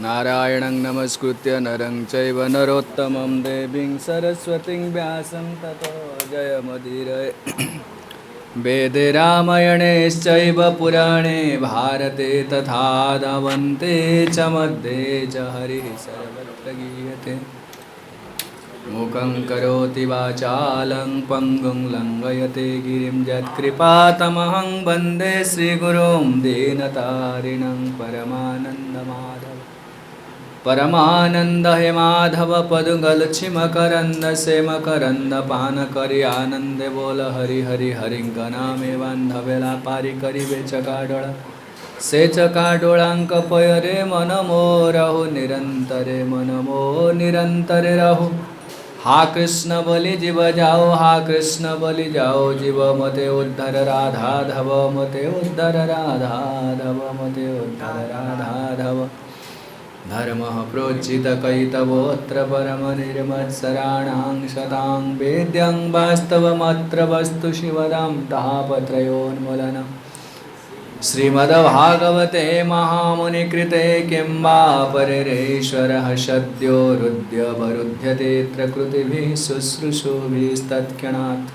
नारायणं नमस्कृत्य नरं चैव नरोत्तमं देवीं सरस्वतीं व्यासं ततो जयमुदीरये। वेदे रामायणेश्चैव पुराणे भारते तथा धावन्ते च मध्ये च हरिः सर्वत्र गीयते। मूकं करोति वाचालं पङ्गुं लङ्घयते गिरिं यत्कृपातमहं वन्दे श्रीगुरुं दीनतारिणं परमानन्दमाधवम्। परमानंद हे माधव पदुगलछिमकरंद सेमकरंद पान करि आनंदे बोल हरि हरि हरिंगना में बांधवेला पारी करी बेचकाडोला से चकाडोलांक पयरे मन मोरहु निरंतरे मन मो निरंतरे रहु। हा कृष्ण बलि जीव जाओ हा कृष्ण बलि जाओ जीव मते उद्धर राधा धव मते उद्धर राधा धव मते उद्धर राधा धव। धर्मः प्रोज्झित कैतवोऽत्र परमनिर्मत्सराणां शतां वेद्यं वास्तवमत्र वस्तु शिवदां तापत्रयोन्मूलनम्। श्रीमद्भागवते महामुनिकृते किं वा परिरेश्वरः सद्यो रुद्यवरुध्यतेऽत्र कृतिभिः शुश्रूषुभिस्तत्क्षणात्।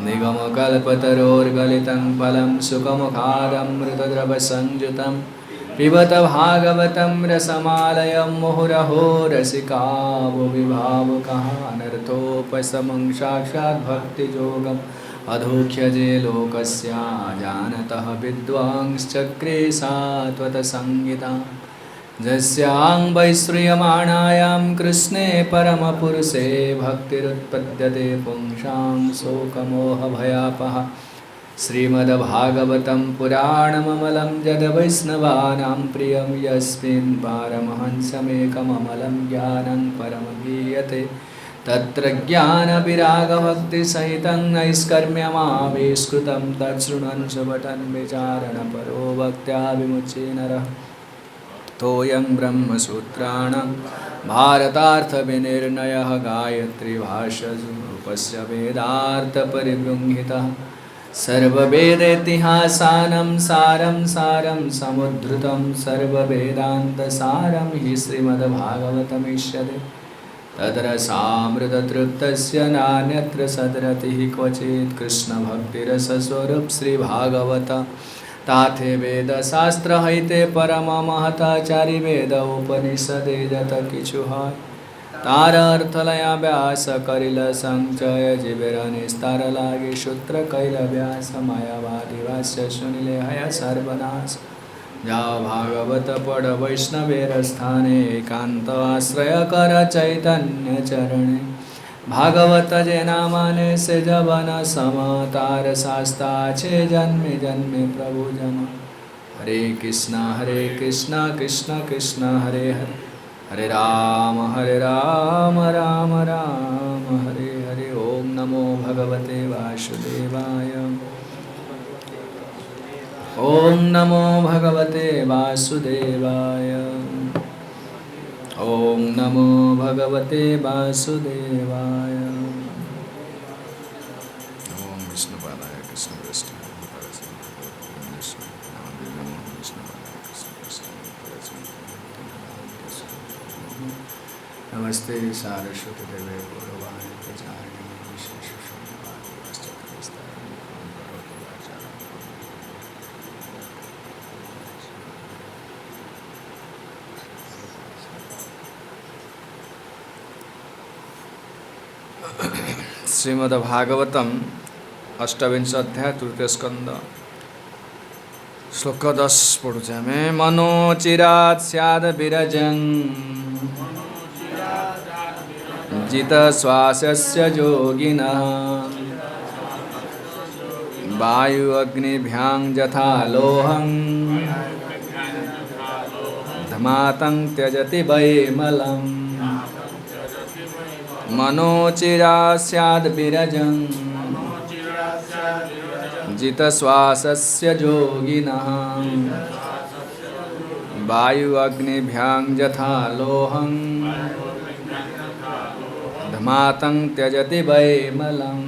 निगमकल्पतरोर्गलितं फलं सुखमुखादमृतद्रवसंयुतं पिबत भागवतं रसमालयं मुहुरहो रसिका भुवि भावुकाः अनर्थोपशमं साक्षात् भक्तियोगम् अधोक्ष्यजे लोकस्य जानतः विद्वांश्चक्रे सात्वतसंहितां यस्यां वैश्रूयमाणायां कृष्णे परमपुरुषे भक्तिरुत्पद्यते पुंसां शोकमोहभयापः। श्रीमद्भागवतं पुराणममलं यद्वैष्णवानां प्रियं यस्मिन् पारमहंसमेकममलं ज्ञानं परमगीयते तत्र ज्ञानविरागभक्तिसहितं नैष्कर्म्यमाविष्कृतं तच्छृण्वन् सुभटन् विचारणपरो भक्त्या विमुच्य नरः। तोयं ब्रह्मसूत्राणां भारतार्थविनिर्णयः गायत्रीभाष्यरूपस्य वेदार्थपरिबृंहितः सर्ववेदेतिहासानं सारं सारं समुद्धृतं सर्ववेदान्तसारं हि श्रीमद्भागवतमिष्यते। तद्रसामृततृप्तस्य नान्यत्र सद्रतिः क्वचित् कृष्णभक्तिरसस्वरूप श्रीभागवत ताथे वेदशास्त्रहैते परममहताचारि वेद उपनिषदे जत किछु হয় तार अर्थलया व्यास करिल संचय जीवेर निस्तार लागे सूत्र कैल व्यास मायावादी भाष्य सुनिले हय सर्वनाश। जाओ भागवत पढ़ वैष्णवेर स्थाने एकांत आश्रय कर चैतन्य चरणे। भागवत जे नामाने से जवन सम तार शास्ता छे जन्मे जन्मे प्रभु जम। हरे कृष्णा कृष्ण कृष्ण हरे हरे हरे राम राम राम हरे हरे। ओम नमो भगवते वासुदेवाय ओम नमो भगवते वासुदेवाय ओम नमो भगवते वासुदेवाय। ओम विष्णुपादाय कृष्ण कृष्ण नमस्ते सारस्वती देवे गौरवाणी प्रचारिणे विशेष शून्यवादी श्रीमद्भागवतम अष्टाविंश अध्याय तृतीय स्कंद श्लोक 10 पढ़ुचे आमे। मनोचिरात् स्याद् विरजं जितश्वासस्य योगिनः वायु अग्निभ्यां यथा लोहं धमातं त्यजति वैमलम्। मनोचिरात् स्याद् विरजं जितश्वासस्य योगिनः वायु अग्निभ्यां यथा लोहं धमातं त्यजति वैमलम्।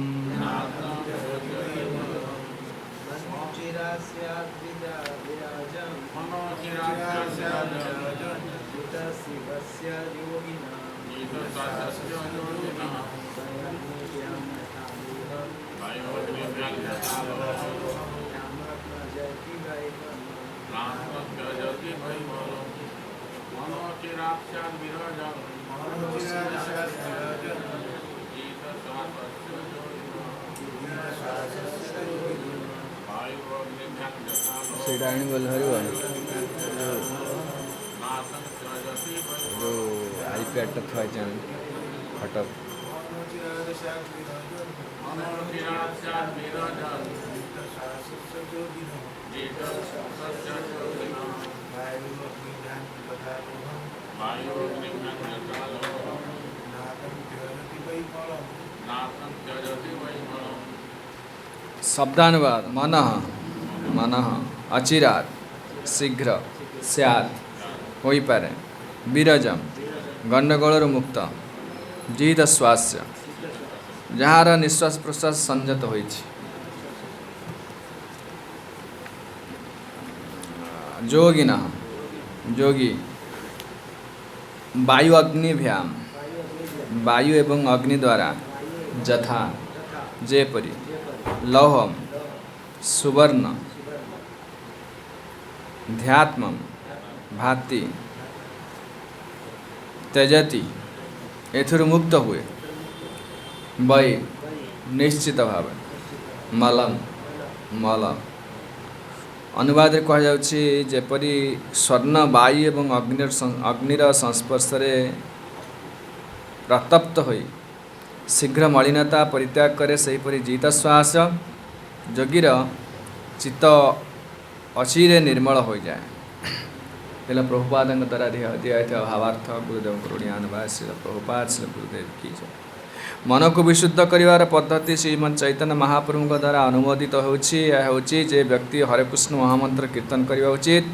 ସେଇଟା ଆଣି ଭଲ ହରିବ ଆଇପ୍ୟାଡ଼୍ଟା ଥୁଆ ହେଇଛି ଖଟ शब्दानुवाद मन मन अचिरात शीघ्र स्यात् होई पारे विरजम गंडगोल मुक्त जीत स्वास्य जार निश्वास प्रश्वास संयत होइछि जोगिन जोगी वायु अग्निभ्याम वायु एवं अग्नि द्वारा जथा जेपरी लौहम सुवर्ण ध्यात्मम भाति त्यजति एथुर मुक्त हुए वै निश्चित भाव मलम मल अनुवाद कह जाउछि जेपरी स्वर्ण वायु एवं अग्निर संस्पर्श प्रतप्त होई शीघ्र मलिनता परित्याग करे सेहीपरि जीत श्वास जोगीर चित्त अचिरे निर्मल हो जाए पहला प्रभुपाद द्वारा दिया भावार्थ गुरुदेव करुणिया अनुवाद श्री प्रभुपाद श्री गुरुदेव की जय मन को विशुद्ध करिवार पद्धति श्रीमन चैतन्य महाप्रभु द्वारा अनुमोदित होची जे व्यक्ति हरे कृष्ण महामंत्र कीर्तन करवा उचित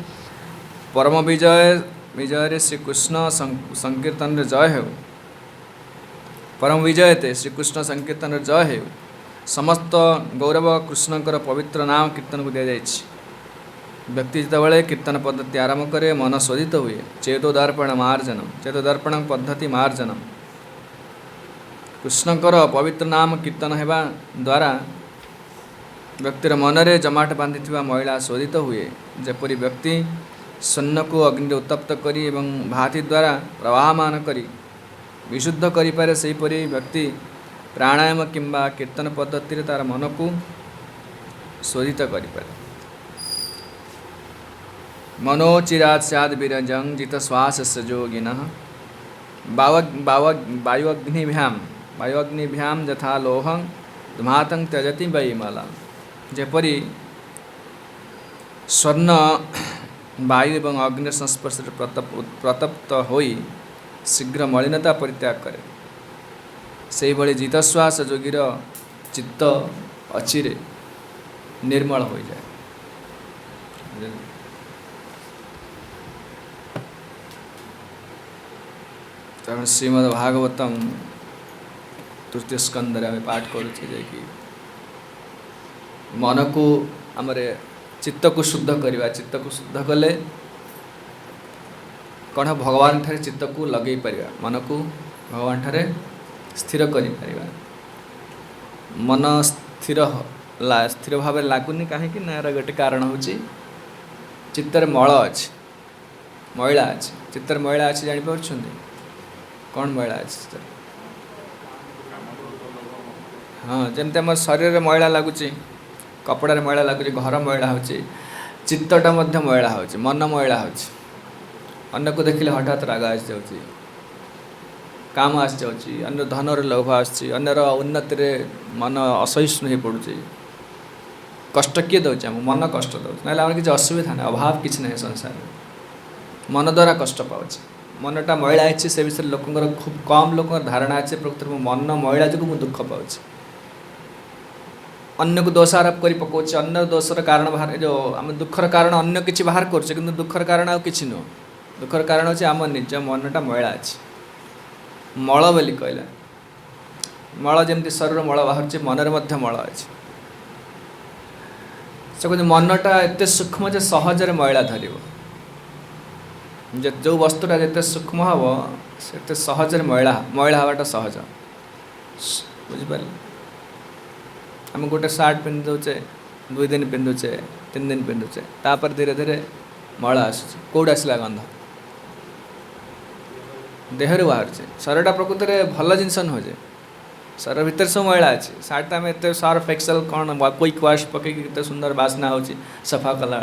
परम विजय विजय श्री कृष्ण संकीर्तन जय हो परम विजयते श्रीकृष्ण संकीर्तन जय हे समस्त गौरव कृष्णकर पवित्र नाम कीर्तन को दिया व्यक्ति जितेबाला कीर्तन पद्धति आरंभ करे मन शोधित हुए चेतोदर्पण मार्जनम चेतोदर्पण पद्धति मार्जनम कृष्णकर पवित्र नाम कीर्तन हेबा द्वारा व्यक्तिर मनरे जमाट बांधि महिला शोधित हुए जेपरी व्यक्ति स्वर्ण को अग्नि उत्तप्त करी एवं भाति द्वारा प्रवाहमान करी विशुद्ध करिपारे सेहीपरि व्यक्ति प्राणायाम किंबा कीर्तन पद्धति तार मन को शोधित करिपारे मनोचिरात स्याद विरजं जित श्वास जोगिन वायुअग्निभ्याम यथा लोहं धुमातं त्यजति वैमला जेपरी स्वर्ण वायु एवं अग्नि संस्पर्श प्रतप्त होई शीघ्र मलिनता परित्याग करे से भली जीतश्वास जोगीर चित्त अचिरे निर्मल हो जाए तेणु श्रीमद् भागवतम तृतीय स्कंद आम पाठ करुचे कि मन को आमर चित्त को शुद्ध करवा चित्त को शुद्ध कले कौन भगवान ठारे चित्त को लगे पारिबा मन को भगवान ठारे स्थिर करि पारिबा मन स्थिर स्थिर भाव लगुनि कहीं यार गोटे कारण हूँ चित्तर मल अच्छी मैला अच्छी चित्तर मैला अच्छी जापर कौन मैला अच्छी चित्तर हाँ जमती आम शरीर मैला लगुच कपड़े मैला लगुच घर मैला हो चित्तटा मैला हो मन मैला हो अन्न को देखिले हठात राग आसी जाऊँगी काम आसी जाऊँगी अन्य धनर लोभ आसी अन्यर उन्नति मन असहिष्णु हो पड़ुचे कष्ट किए दौचे आम मन कष्ट दौर ना आम किसी असुविधा ना अभाव किसी ना संसार मन द्वारा कष्ट पाचे मनटा मैला है से विषय लोकंर खूब कम लोक धारणा अच्छे प्रकृति में मन मैला जो मुझे दुख पाऊँ अन्य को दोषारोप कर पकाचे अन्य दोषर कारण बाहर जो आम दुखर कारण अन्य किसी बाहर करुचे कि दुखर कारण आ कि नुह दुखर कारण अच्छे आम निज मनटा मैला अच्छे मल बोली कहला मल जमी शरीर मल बाहर मनरे मल अच्छे से कहते मनटा एत सूक्ष्म जे सहजरे मैला धर जो वस्तुटा जिते सूक्ष्म हम से सहज मैला मैला हवाटा सहज बुझिपारे आम गोटे सार्ट पिंधि दौचे 2 दिन पिंधुचे 3 दिन पिंधुचे तापर धीरे धीरे मल आसूँ कौट आसला गंध देहर बाहर शरीरटा प्रकृत में भल जिनस नुहे शरीर भितर सब मैला अच्छे सार्ट आम एत सर्फ एक्सेल कौन क्विक वाश पकईक सुंदर बास्ना हो सफा कला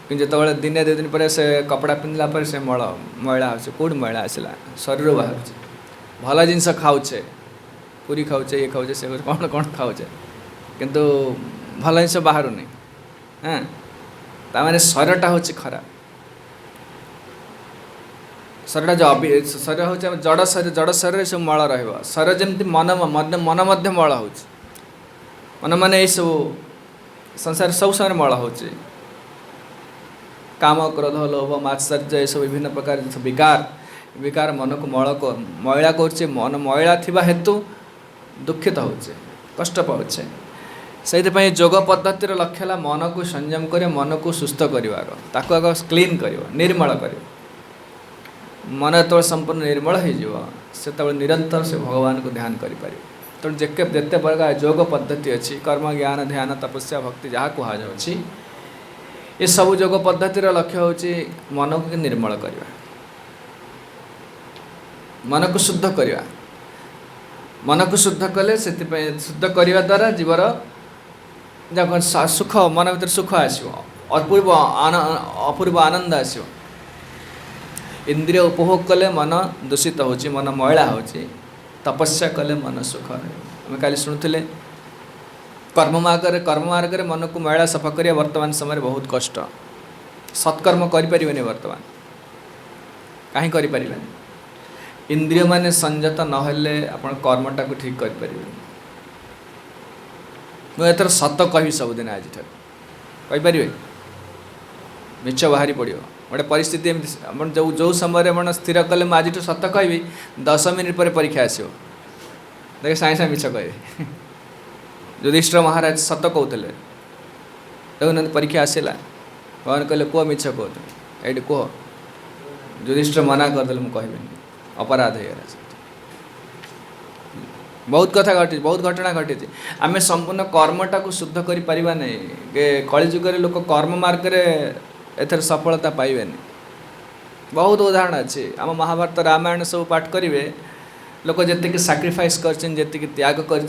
कि जो दिने 2 दिन पर से कपड़ा पिंधला पर से मल मैला हो कौट मैला आसला शरीर बाहर भल जिनस खाऊे पूरी खाऊे ये खाऊे से कौन कौन खाऊे किंतु भल जिनस बाहर नहीं हाँ ताने शरीरटा हूँ खराब शरीर जो शरीर हूँ जड़ शरीर सब मल रहीर जमी मन मन मल हो मन मान ये सब संसार सब समय मल हो काम क्रोध लोभ मात्सर्य ये सब विभिन्न प्रकार विकार विकार मन को मल को मैला कर मन मैला थिबा हेतु दुखित हो कष्ट पाचे से जोग पद्धतिर लक्ष्य है मन को संयम कर मन को सुस्थ करार ताक आग क्लीन कर निर्मल कर मन जो संपूर्ण निर्मल हो निरंतर से भगवान को ध्यान करें तो जिते प्रकार जोग पद्धति अच्छी कर्म ज्ञान ध्यान तपस्या भक्ति जहाँ कहुच्छी ये सब जोग पद्धतिर लक्ष्य हूँ मन को निर्मल करवा मन को शुद्ध करवा मन को शुद्ध कले से शुद्ध करने द्वारा जीवर सुख मन भर सुख आसो अपूर्व आनंद आसो इंद्रिय उपभोग कले मन दूषित हो मन मैला हो तपस्या कले मन सुख आम काली शुणुले कर्म मार्ग मन को मैला सफा करिया वर्तमान समय बहुत कष्ट सत्कर्म करें वर्तमान कहीं करें इंद्रिय माने संयत नहले आपण कर्मटा को ठीक करें मुझे सत कह सबुदिन आज कहींपर मिछ बाहरी पड़ो गोटे परिस्थिति जो जो समय आप स्थिर कले मुझे सत कहि 10 मिनिट पर परीक्षा आसो देखे साए साए मिछ कहे युधिष्ठिर महाराज सत कहते देखुना परीक्षा आसला भगवान कहले कह मिछ कह ये कह युधिष्ठिर मना करदे मुझे कहबी अपराध हो बहुत कथा घटी बहुत घटना घटी आम संपूर्ण कर्मटा को शुद्ध कर पारिबा नहीं कलिजुग लोक कर्म मार्ग एथर सफलता पाइबे बहुत उदाहरण अच्छे आम महाभारत रामायण सब पाठ करेंगे लोक जी साक्रिफाइस कर त्याग कर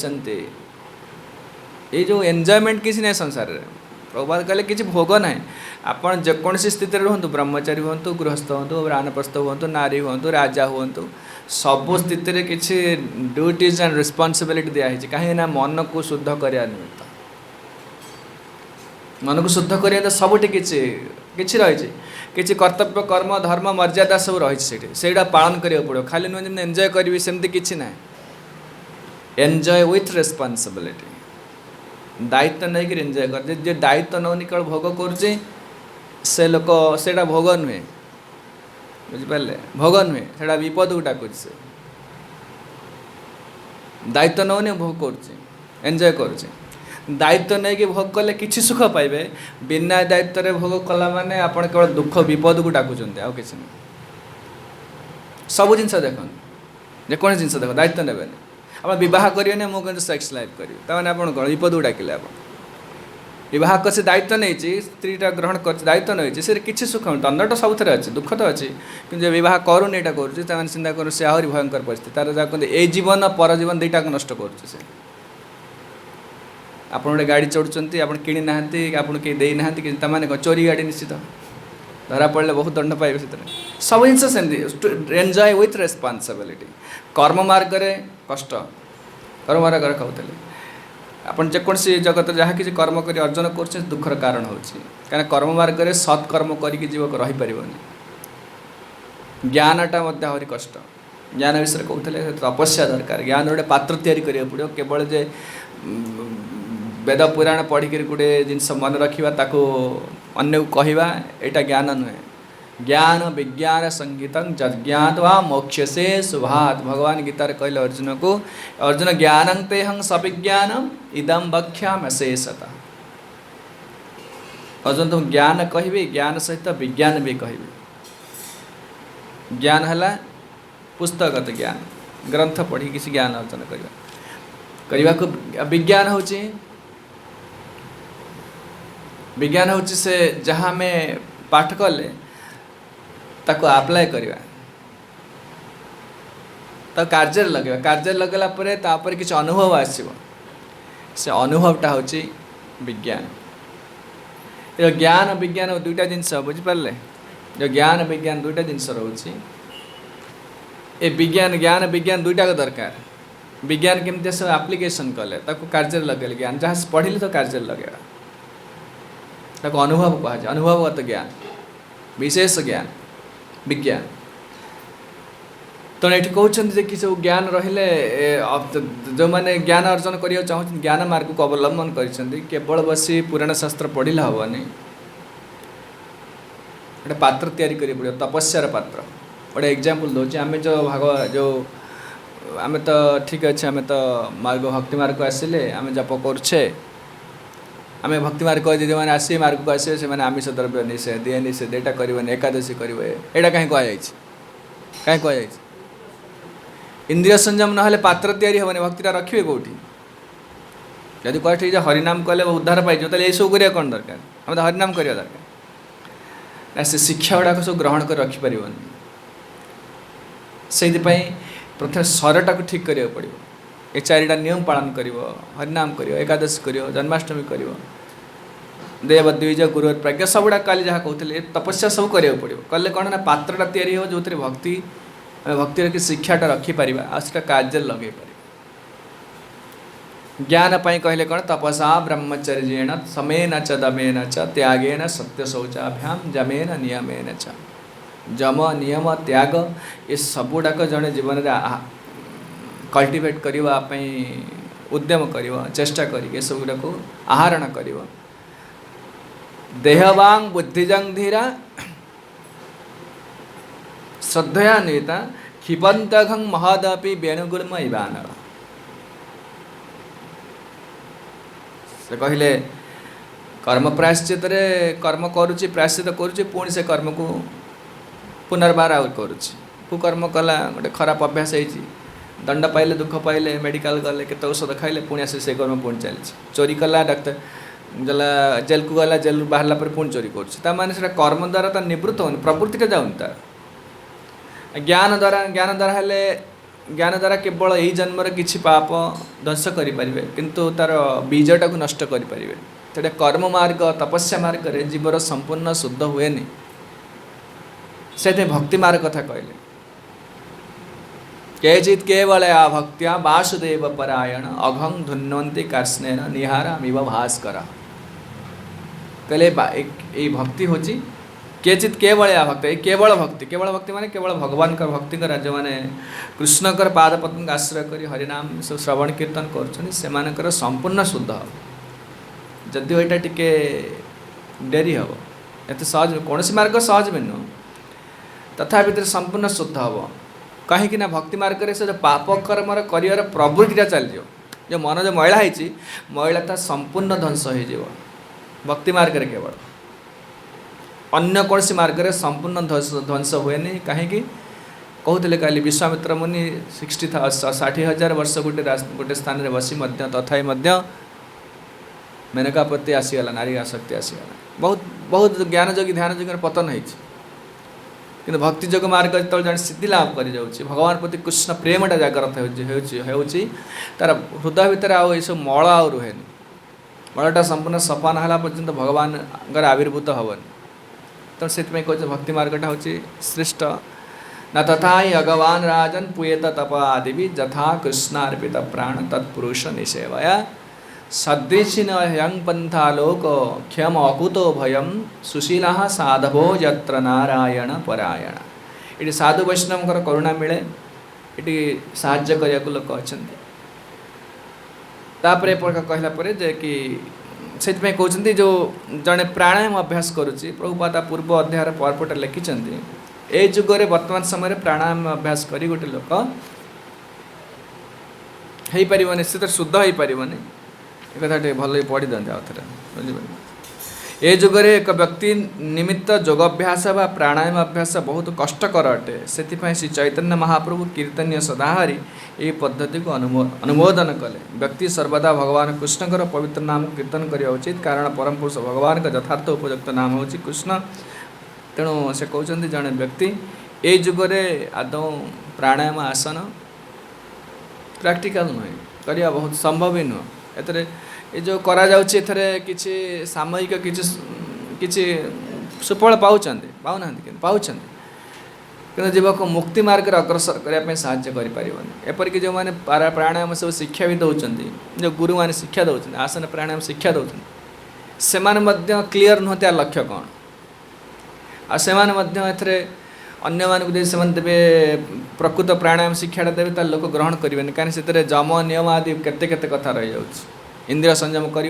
जो एंजॉयमेंट किसी नहीं संसार में प्रभुपाद कहले किसी भोग ना आपड़ जेकोसी स्थित रुहतु ब्रह्मचारी हूँ गृहस्थ हूँ रानप्रस्थ हूँ नारी हूँ राजा हूँ सबु स्थित किसी ड्यूटीज एंड रिस्पांसिबिलिटी दिखाई कहीं मन को शुद्ध करने निमित्त मन को शुद्ध करने तो सबुठी किसी रही किसी कर्तव्य कर्म धर्म मर्यादा सब रही से पालन करा पड़ो खाली नुह जमी एंजॉय करी सेमती किसी ना एंजॉय विथ रेस्पॉन्सिबिलिटी दायित्व नहीं कि एंजॉय कर जे दायित्व नौनी केवल भोग कर से लोक से भोग नुहे बुझिपारे भोग नुहे से विपद को डाकुच से दायित्व नौनी भोग कर एंजॉय कर दायित्व नहीं कि भोग कले किसी सुख पाइबे बिना दायित्व भोग कला माने आपण केवल दुख विपद को डाकुचंते आ किसी नहीं सब जिन देख जेको जिन देख दायित्व ने आप बह करेंगे मुझे सेक्स लाइफ करी तमाने आप विपद को डाकिले आप बह कर से दायित्व नहीं स्त्रीटा ग्रहण कर दायित्व नहीं से किसी सुख दंडटा सब थे अच्छे दुख तो अच्छी कि बह करूनी यहाँ कर चिंता कर से आहरी भयंकर परिस्थिति तार जहाँ कहते ये जीवन पर जीवन दुईटा नष्ट कर आप गोटे गाड़ी चढ़ुंट आप कि ना आपको कहीं देना कि चोरी गाड़ी निश्चित धरा पड़े बहुत दंड पाइबे से सब जिन एंजॉय विथ रेस्पॉन्सिबिलिटी कर्म मार्ग कष्ट कर्म मार्ग कहते आप जेकोसी जगत जहाँ किसी कर्म कर अर्जन कर दुखर कारण हो कहीं कर्म मार्ग सत्कर्म करके जीवक रहीपर ज्ञानटा आहरी कष्ट ज्ञान विषय कहते तपस्या दरकार ज्ञान गोटे पात्र तैयारी पड़ो केवल जे वेद पुराण पढ़िक गोटे जिनस मन रखा ताको अन्य को कहवा यहाँ ज्ञान नुहे ज्ञान विज्ञान संगीत जज्ञात्वा मोक्ष्यसे शुभात् भगवान गीतार कहले अर्जुन को अर्जुन ज्ञानं तेहं सविज्ञानम इदं वक्ष्यामि शेषतः अर्जुन तुम ज्ञान कहबे ज्ञान सहित विज्ञान भी कहबे ज्ञान है पुस्तकगत ज्ञान ग्रंथ पढ़ी किसी ज्ञान अर्जन करने को विज्ञान होची विज्ञान होची से जहाँ में पाठ कले ताको अप्लाई करवा तो कार्य लगे कार्य लगला परे तापर किसी अनुभव आसो से अनुभवटा होची विज्ञान ये ज्ञान विज्ञान दुईटा जिनस बुझिपारे जो ज्ञान विज्ञान दुईटा जिनस रोचे ए विज्ञान ज्ञान विज्ञान दुईटा को दरकार विज्ञान केमती सब आप्लिकेसन कले ताको कार्य लगे ज्ञान जहाँ पढ़िले तो कार्य लगेगा ताको अनुभव कहुए अनुभवगत ज्ञान विशेष ज्ञान विज्ञान तो ये कहते कि सब ज्ञान रहिले जो मैंने ज्ञान अर्जन करने चाहते ज्ञान मार्ग को अवलंबन कर केवल बसी पुराण शास्त्र पढ़िले हेनी गोटे पात्र तैयारी करी पड़ो तपस्यार पात्र गोटे एग्जाम्पल दूसरे आम जो भाग जो आम तो ठीक अच्छे आम तो मार्ग भक्ति मार्ग को आसिले आम जप करे आम भक्ति मार्ग जो मैंने आस मार्ग को आसे से आमिष द्रव्य निषेध ये निषेध यहाँ करें एकादशी करेंगे यहाँ कहीं कहीं कहुई इंद्रिय संयम ना पात्र तैयारी हेनी भक्तिटा रखिए कौटी जदि कहे हरिनाम कले उद्धार पाई तो ये सब करा कौन दरकार आम तो हरिनाम करवा दरकार ना से शिक्षा गुड़ाक सब ग्रहण कर रखिपर से प्रथम स्वरटा को ठीक करा पड़ो ये चारिटा नियम पालन कर हरिनाम कर एकादशी कर जन्माष्टमी कर देव द्विज गुरु प्रज्ञा सबुड़ा काली जहाँ कहते तपस्या सब करा पड़ो कले कौन ना पात्रटा तैयारी हो जो भक्ति भक्तिर कि शिक्षाटा रखिपर आटा कार्य लगे पार ज्ञान पाई कहले कौन तपसा ब्रह्मचर्येण समेन च दमेन च त्यागेन सत्य शौचाभ्याम जमेन नियमेन च जम नियम त्याग ये सबुड़ाक जड़े जीवन में कल्टिवेट करने उद्यम कर चेष्टा कर सबुड़ा को आहरण कर देहवांग बुद्धिजंग धीरा श्रद्धया नेता क्षिपंतघं महदपि वेणुगुल्म इवानर से कहले कर्म प्रायश्चित कर्म करुच्ची प्रायश्चित करुच्ची पुणी से कर्म को पुनर्बार आउ करुच्ची कुकर्म कला गोटे खराब अभ्यास होती दंड पाइले दुख पाइले मेडिकल गले केते औषध खाइले पुणी आसे से कर्म पुणी चलती चोरी कला डाक्तर जला जेल को गला जेल बाहर पर पुणी चोरी कर कर्म द्वारा तो निवृत्त हो प्रवृत्ति जाऊन तार ज्ञान द्वारा हेले ज्ञान द्वारा केवल यही जन्म किसी पाप ध्वंस करें किंतु तार बीजटा को नष्ट करें तेरे कर्म मार्ग तपस्या मार्ग रे जीवर संपूर्ण शुद्ध हुए से भक्ति मार्ग कथा कहले केचित केवल आ भक्त्या वासुदेव परायण अघं धुन्वंती कार्ष्णेन निहारामिव भास्कर कहले ये भक्ति होची केचित केवल आ भक्त केवल भक्ति माने केवल भगवान का भक्ति करा जो माने कृष्ण कर पाद पद्म आश्रय कर हरिनाम सब श्रवण कीर्तन कर संपूर्ण शुद्ध जदि यहाँ टिके डेरी हम एत सहज कौन मार्ग सहज भी नुह तथा संपूर्ण शुद्ध हम कहीं भक्ति मार्ग से जो पाप कर्म कर प्रवृत्तिटा चली जो मन जो मैला है मैला संपूर्ण ध्वंस हो भक्ति मार्ग केवल अन्य कौन सी मार्ग में संपूर्ण ध्वंस हुए नहीं कहीं कहते काली विश्वामित्र मुनि 60,000 वर्ष गोटे स्थान में बसी तथा मेनका प्रति आसीगला नारी आसक्ति आसीगला बहुत बहुत ज्ञान जोगी ध्यान जोगी पतन हो भक्ति जोग मार्ग जो जन सिद्धि लाभ कर भगवान प्रति कृष्ण प्रेमटा जागृत हो तार हृदय भितर आउ सब मल आ रुहे मलटा संपूर्ण सफा ना पर्यंत भगवान आविर्भूत हेनी तो से कहे भक्ति मार्गटा हूँ श्रेष्ठ न तथा ही भगवान राजन पुएत तप आदि यथा कृष्णार्पित प्राण तत्पुरुष निषेवया सदृशिन हयं पंथालोक क्षम अकुतो भयम सुशीला साधवो यत्र नारायण परायण ये साधु वैष्णव करुणा मिले ये साहाय्य करने को लोक अच्छा कहला जे कि से कहते जो जड़े प्राणायाम अभ्यास करुच्ची प्रभुपाद पूर्व अध्याय पर्पट लिखिं ए जुगरे वर्तमान समय प्राणायाम अभ्यास कर गोटे लोक हो पार निश्चित शुद्ध हो पार एक कथा भल पढ़ी दिखाते आउ थे बुझे ए जुगरे एक व्यक्ति निमित्त योगाभ्यास व प्राणायाम अभ्यास बहुत कष्टकर अटे से श्री चैतन्य महाप्रभु कीर्तनीय सदाहरि ये पद्धति को अनुमोदन कले। व्यक्ति सर्वदा भगवान कृष्णकर पवित्र नाम कीर्तन करने उचित कारण परम पुरुष भगवान का यथार्थ उपयुक्त नाम हूँ कृष्ण। तेणु से कहते जड़े व्यक्ति ए जुगरे आदौ प्राणायाम आसन प्रैक्टिकल नुहे करवा बहुत संभव ही नुह। एथरे ये जो करा जाउछि एथरे किछि सामयिक किछि सुफल पाउछन्ते पाउना पाउछन्ते किंतु जीवक मुक्ति मार्ग रे अग्रसर करने साहाय्य करि परिबनि। एपरिक जो माने प्राणायाम सब शिक्षा भी दौरान जो गुरु मैंने शिक्षा दौरान आसन प्राणायाम शिक्षा दौरान से क्लीयर नुहति लक्ष्य कौन आने अन्य मानक देवे प्रकृत प्राणायाम शिक्षा देवे तो लोक ग्रहण करेंगे कहीं से जम नियम आदि केते केते कथा रही जाऊँ। इंद्रिय संयम कर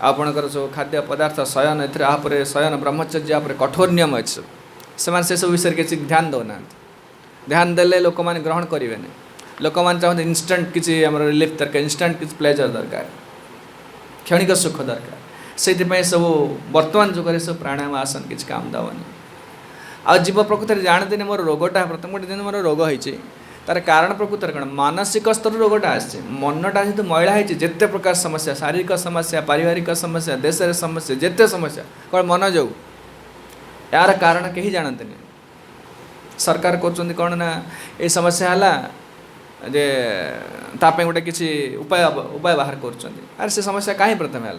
आपणकर सब खाद्य पदार्थ शयन ए शयन ब्रह्मचर्य आप कठोर नियम अच्छे से सब विषय किसी ध्यान दौना ध्यान देले लोक मैंने ग्रहण करेंगे लोक मैंने चाहते इंस्टाट किसी रिलीफ दरकार इंस्टाट किसी प्लेजर दरकार क्षणिक सुख दरकार से सब वर्तमान जुगे सब प्राणायाम आसन किसी काम दवनी आ जीव प्रकृत जानते मोर रोगटा प्रथम गोटे दिन मोर रोग होती तार कारण प्रकृत कौन मानसिक स्तर रोगटा आसे मनटा जेहतु मैला होती जिते प्रकार समस्या शारीरिक समस्या पारिवारिक समस्या देश समस्या जिते समस्या कौन मन जो यार कारण कहीं जानते नहीं। सरकार कर कौन ना ये समस्या है जे ताप गोटे किसी उपाय उपाय बाहर कर से समस्या कहीं प्रथम है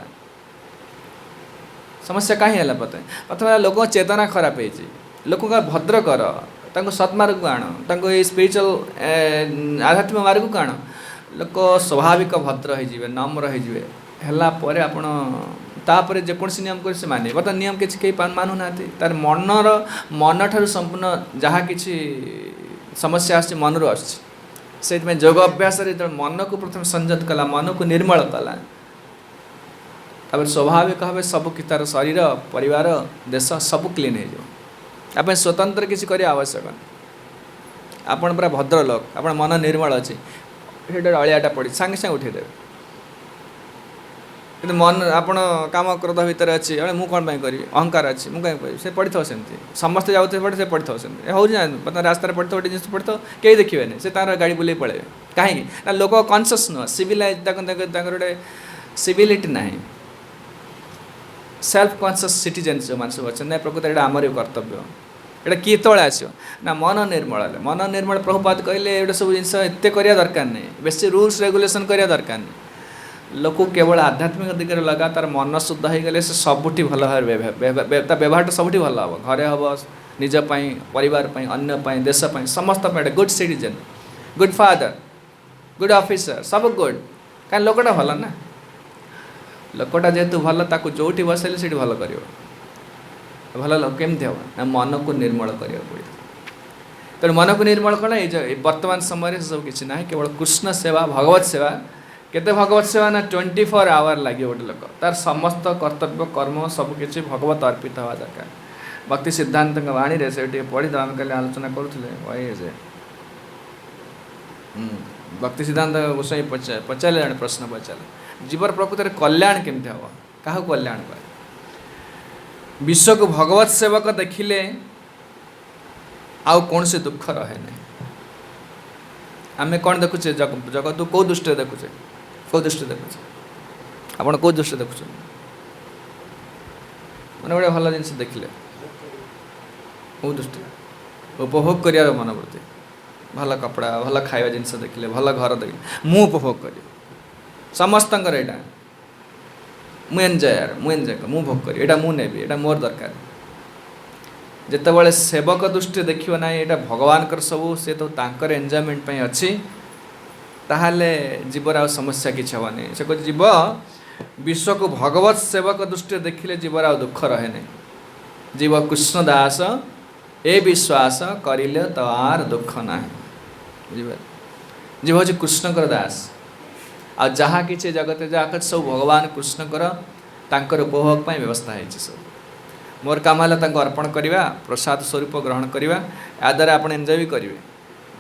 समस्या कहीं है प्रथम लोक चेतना खराब होती लोक भद्र कर सत्मार्ग को आण स्पिरिचुअल आध्यात्मिक मार्ग को आण लोक स्वाभाविक भद्र हो नम्र होगापर आपण तापर जेकोसी नियम कर माने बर्तमान नियम किसी कहीं मानुना तार मनर मन ठार संपूर्ण जहाँ कि समस्या आस मनरू आस योग अभ्यास जो मन को प्रथम संयत कला मन को निर्मल कला तापर स्वाभाविक भाव सब कि तार शरीर परिवार देश सब क्लीन हो आप स्वतंत्र किसी कर आवश्यक आपन पूरा भद्र लोक आप मन निर्मल अच्छी अलियाटा पड़ी सांगे सांगे उठेदेवे कि मन आप कम क्रोध भितर अच्छी अरे मुझे कौन करी अहंकार अच्छी मुझे कहीं से पढ़ी था सेमती समस्ते जाते पढ़े से पढ़ी था सेमती हो ना रास्त पढ़ी गोटे जिन पढ़ी था कहीं देखिए से तार गाड़ी बुले पड़े कहीं ना लोक कनसीयस नुह सिविलाइज गोटे सिविलिटी ना सेल्फ कॉन्शियस सिटीजन जो मान सब अच्छे ना प्रकृत यहाँ आमर कर्तव्य यहाँ किए तले आस ना मन निर्मल प्रभुपाद कहले ये सब जिन एत करवा दरकार नहीं बेसी रूल्स रेगुलेशन करवा दरकार नहीं लोक केवल आध्यात्मिक दिगरे लगा तार मन शुद्ध हो गले से सबुठी भल व्यवहार सबुठी भल हम घरे हम निजपाई परिवार अन्य देश समस्त good citizen good father good officer सब गुड कहीं लोकटा भल ना लोकटा जेहेतु भल ताकू जो बसले से भल कर भल केमती हम ना मन को निर्मल करा पड़े तेणु मन को निर्मल कला ये वर्तमान समय सब किसी ना केवल कृष्ण सेवा भगवत सेवा केते भगवत सेवा ना 24 आवर लगे गोटे लोक तार समस्त कर्तव्य कर्म सबकि भगवत अर्पित हवा दरकार। भक्ति सिद्धांत वाणी रे से पढ़ी आम कल आलोचना करुले जे भक्ति सिद्धांत गोस्वामी पचारे जन प्रश्न पचारे जीवर प्रकृत कल्याण केमती हम क्या कल्याण कहे विश्व को भगवत सेवक देखिले आउ कौन से दुख रहे नहीं आम कौन देखुचे जगत कौ दृष्टि देखुचे कौ दृष्टि देखुचे आप कौ दृष्टि देखुचे मैंने गोटे भल जिन देखिले कौ दृष्टि उपभोग कर मनोवृत्ति भल कपड़ा भल खाଇବା जिनस देखिले भल घर देखिले मु उपभोग करी समस्त यहाँ मुझे एंजॉय मु भोग करी यहाँ मुझे यहाँ मोर दरकार जितेबाला सेवक दृष्टि देखियो ना यहाँ भगवान सब से तो तांकर एंजॉयमेंट अच्छी ताहले जीवर आ समस्या किसी हेनी से कह जीव विश्व को भगवत सेवक दृष्टि देखिले जीवर आ दुख रहे नहीं जीव कृष्ण दास ए विश्वास करिले तार दुख ना जीव हूँ कृष्णकर दास आ जहाँ कि जगत जहाँ सब भगवान कृष्णकर तांकर उपभोग पर व्यवस्था है सब मोर काम है अर्पण करवा प्रसाद स्वरूप ग्रहण करवा या द्वारा आप एंजॉय भी करेंगे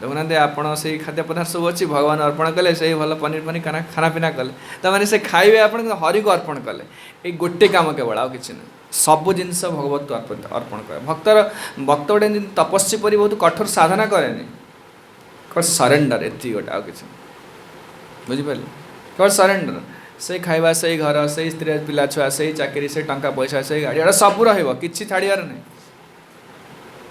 देखुना आपण से खाद्य पदार्थ सब अच्छी भगवान अर्पण कले से भल पनीर पनीर खाना पीना कले तमाने से खाइबे आपण हरि को अर्पण कले ये गोटे काम केवल आ कि सब जिनस भगवत अर्पण करे भक्तर भक्त गोटे तपस्वी परी बहुत कठोर साधना कैनि केवल सरेंडर एति गोटे आ कि बुझिपारे केवल सरेंडर से खाइबा से घर से स्त्री पिला छुआ से चाकरी से टंका पैसा से गाड़ी एटा सब रही छाड़ार नहीं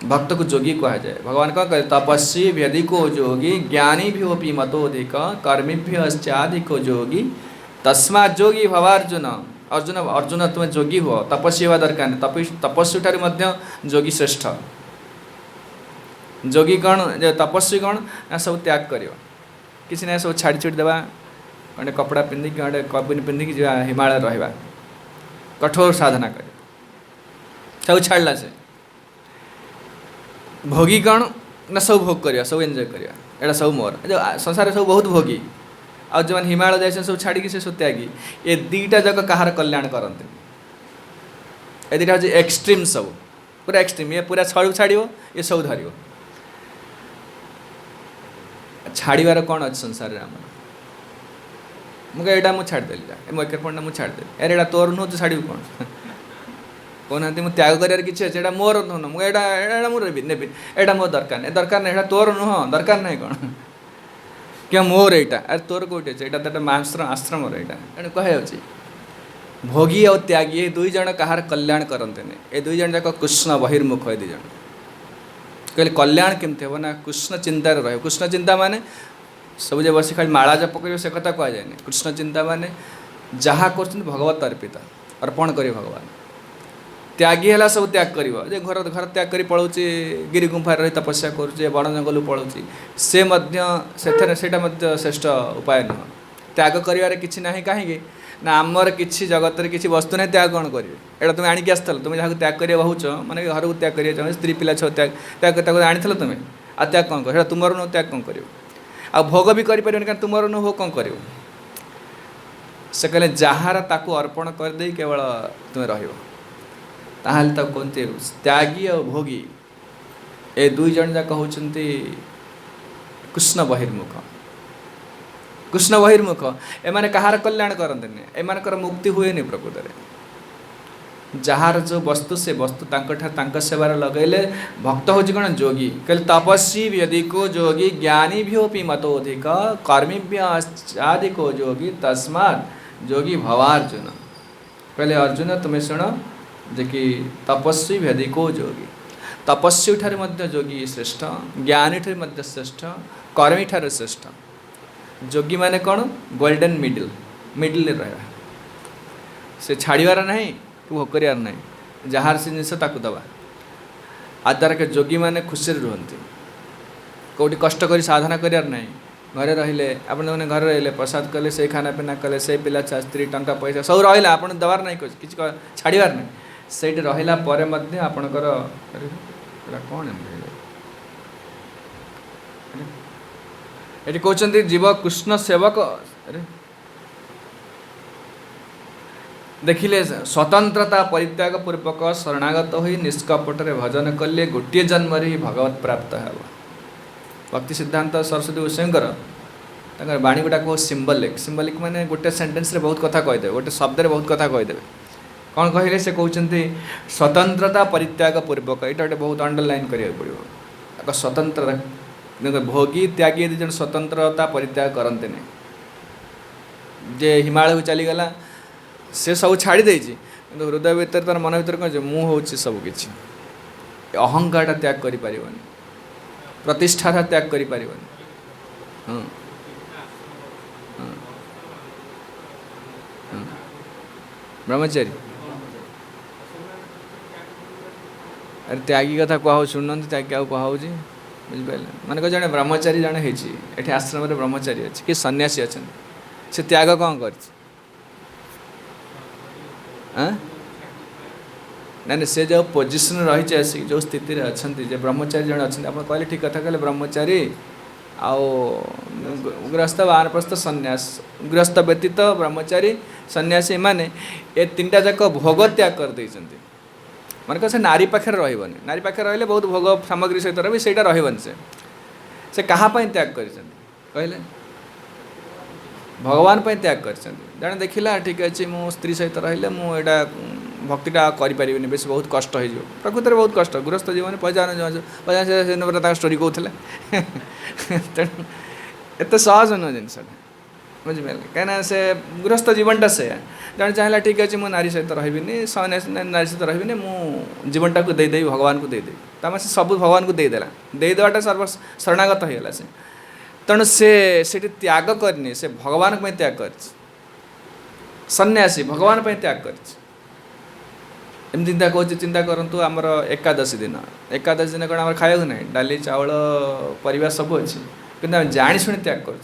भक्त को जोगी कहा जाए भगवान कौन कहे तपस्वी व्यधिको जोगी ज्ञानी भी होपी मतोधिक कर्मीभ्यश्चाधिको जोगी तस्मा जोगी भवार्जुन अर्जुन अर्जुन तुम्हें जोगी हो तपस्वी हवा दरकार नहीं तपस्वी ठार मध्य जोगी श्रेष्ठ जोगी कौन तपस्वी कौन ना सब त्याग कर किसी ना सब छाड़ी छुड़ी देवा गोटे कपड़ा पिंधिक गोटे कपिन पिंधिक जा हिमालय रहा कठोर साधना कर सब छाड़ला से भोगी कौन ना सब भोग करिया सब एंजॉय करिया एटा सब मोर जो संसार सब बहुत भोगी आ जो हिमालय जाए सब छाड़ी से सब त्यागी ये दीटा जगह कहार कल्याण करते ये दीटा हूँ एक्सट्रीम सब पूरा एक्सट्रीम ये पूरा छड़ू छाड़ ये सब धर छाड़ार कौन अच्छे संसार में आम मुझे यहाँ मुझे छाड़देली मैकेपणा मुझे छाड़देली अरे एटा तोर नुह तू छाड़ू कौन कहना मुझे त्याग कर किसी अच्छे एटा मोर नुह मुझे मुझे नेबी एटा मोर दरकार नहीं तोर नुह दरकार नहीं कौन क्या मोर यहाँ अरे तोर कौटे अच्छे यहाँ तो आश्रम यहाँ कहे भोगी और त्यागी ये दुई जन कहार कल्याण करते ये दुई जन जाक कृष्ण बहिर्मुख ये दुई जन कहले कल्याण केमती हे ना कृष्ण चिंतार रहे कृष्ण चिंता माने सब जो बस खाली माला जप कर से कथा कह जाए कृष्ण चिंता माने जहाँ कर भगवत अर्पित अर्पण कर भगवान त्यागी है सब त्याग कर घर घर त्याग कर पलाऊँ गिरी गुंफार रही तपस्या करुचे बण जंगल पलाऊँ से श्रेष्ठ उपाय नुह त्याग कर कि ना कहीं ना आमर किसी जगत किसी वस्तु नहीं त्याग कौन करेंगे एटा तुम आणिक आस तुम जहाँ त्याग कर भावच मैंने घर को त्याग कर स्त्री पिला छो त्याग त्याग आनी तुम्हें आ त्याग कौन कर तुम नुह त्याग कौन कर आ भोग भी करें तुम नुह कौन कर से कहले जार ताकू अर्पण करदे केवल तुम्हें रहा तो कहते त्यागी और भोगी ए दुई जन जाक होती कृष्ण बहिर्मुख कृष्ण बहिर्मुख एमाने कहार कल्याण करते एमानकर मुक्ति हुए नहीं प्रकृत में जार जो वस्तु से वस्तु तांक सेवार लगेले भक्त हूँ कौन जोगी कहले तपस्वी व्यधिको जोगी ज्ञानी भी मतोधिक कर्मीभ्यश्चाधिको जोगी तस्मात् जोगी भवार्जुन कहले अर्जुन तुम्हें शुण जे कि तपस्वी व्यधिको जोगी तपस्वी ठारे मध्य जोगी श्रेष्ठ ज्ञानी ठारे मध्य श्रेष्ठ कर्मी ठारे श्रेष्ठ जोगी माने कौन गोल्डन मिडिल रहा से छाड़ार ना कि भोग करार ना जार से जिनस ताकू दवा आ द्वारा के जोगी मैंने खुशी रुहति कौटी कष्ट कर साधना करार ना घरे रहिले आपने घर रहिले प्रसाद कले से खाना पीना कले से पिला छुआ स्त्री टंका पैसा सब रहा आप दबार ना कि छाड़ार ना से रहा आपणकर कौन ये कहते जीव कृष्ण सेवक अरे देखिले स्वतंत्रता परित्याग पूर्वक शरणागत हो निष्कपटे भजन कले गोटे जन्म ही भगवत प्राप्त है भक्ति सिद्धांत सरस्वती गोस्वाईंकर बाणी गुटा कह सिम्बलिक माने गोटे सेंटेंस रे बहुत कथा कहीदेवे गोटे शब्द बहुत कथा कहीदेवे कौन कहले से कहते स्वतंत्रता परित्याग पूर्वक यहाँ गोटे बहुत अंडरलाइन करा पड़ो स्वतंत्रता भोगी त्यागी यदि जन स्वतंत्रता परित्याग करते नहीं जे हिमालय को चलीगला से सब छाड़ी देछि हृदय भीतर तार मन भीतर कौन मु हूँ सब किसी अहंकार त्याग कर प्रतिष्ठा त्याग कर ब्रह्मचारी अरे त्यागी कथा कह शुणु त्यागी क्या कह बुझिपारे माने जड़े ब्रह्मचारी जड़े ये आश्रम में ब्रह्मचारी अच्छे कि सन्यासी अच्छा से त्याग कौन कर ना से जो पोजिशन रही आसिक जो स्थिति अच्छा ब्रह्मचारी जड़े अच्छा आप कहले ठीक कथा कहले ब्रह्मचारी आउ गृहस्थ वानप्रस्थ सन्यास गृहस्थ व्यतीत ब्रह्मचारी सन्यासी माने ये तीनटा जाक भोग त्याग कर देइछन्ति माने से नारी पाखे रही नारी पाखे रही बहुत भोग सामग्री सहित रही से रही से से कहाँ त्याग कर कहले भगवान पर त्याग कर जड़े देखला ठीक अच्छे मो स्त्री सहित रही मुझा भक्तिटा करें बेस बहुत कष्ट हो प्रकृत में बहुत कष्ट गृहस्थ जीवन पचास स्टोरी कहते तेणु एत सहज नुह जिनसा बुझिपारे कहीं से गृहस्थ जीवनटा से जड़े चाहिए ठीक अच्छे मुझे नारी सहित रही नारी सहित रही मु जीवनटा को देदेवी भगवान को देदेवी तमें से सब भगवान को देदेला देदेवाटा सर्व शरणागत होगा से तेणु से त्याग करनी से भगवान पर त्याग कर सन्यासी भगवान पर त्याग कर चिंता कह चिंता करूँ आमर एकादशी दिन कौन आम खाया ना डाली चावल परिवार सब अच्छे कि जाशुणी त्याग कर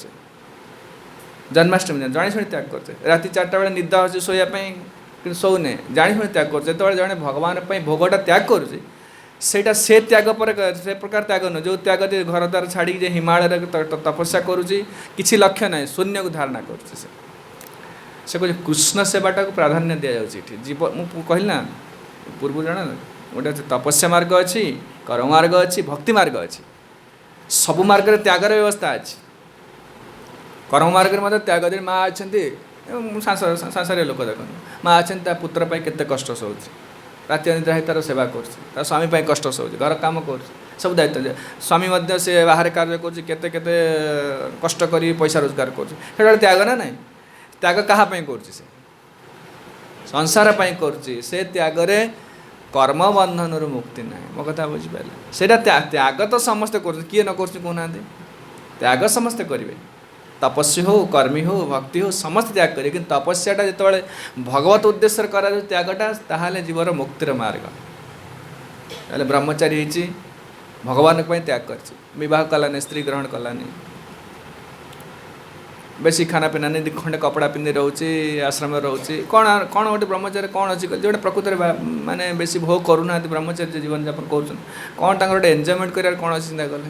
जन्माष्टमी दिन जाशुणी त्याग कर राति 4टा बेले निद अच्छे शोवाई कि शोने जाशुणी त्याग कर जड़े भगवान भोगटा त्याग करुँचे सेटा से त्याग पर से प्रकार त्याग नुह जो त्याग घर द्वार छाड़ी हिमालय तपस्या करुँची किसी लक्ष्य ना शून्य को धारणा कर कहते कृष्ण सेवाटा को प्राधान्य दि जाऊँगी जीव मुझे कहली ना पूर्व जन गोटे तपस्या मार्ग अच्छी कर्म मार्ग अच्छी भक्ति मार्ग अच्छी सब मार्ग में त्यागर व्यवस्था अच्छी कर्म मार्ग में त्याग दे माँ अच्छा सांसारिक लोक देख माँ अच्छा पुत्र पर केते कष्ट सौच राति अनिद्रा तार सेवा कर स्वामी पर कष्ट सौच घर काम कर सब दायित्व स्वामी से बाहर कार्य करते कष्ट कर पैसा रोजगार कर त्याग ना ना त्याग कहाँ कर संसार कर त्यागरे कर्म बंधन मुक्ति ना मो कथा बुझिपारे से त्याग तो समस्ते कर किए न कहना त्याग समस्ते करेंगे तपस्वी हो कर्मी हो भक्ति हो समस्त त्याग करें कि तपस्याटा जो भगवत उद्देश्य करा त्यागटा ताहले जीवर मुक्तिर मार्ग ब्रह्मचारी होती भगवान त्याग कर कलानी स्त्री ग्रहण कलानी बेसी खाना पीना नहीं खंडे कपड़ा पिंधि रोचे आश्रम रोचे कौन कौन गोटे ब्रह्मचारी कौन अच्छी जो प्रकृत माने बेसी भोग करूना ब्रह्मचारी जीवन यापन कर कौन गोटे एंजॉयमेंट कर कौन अच्छी चिंता कले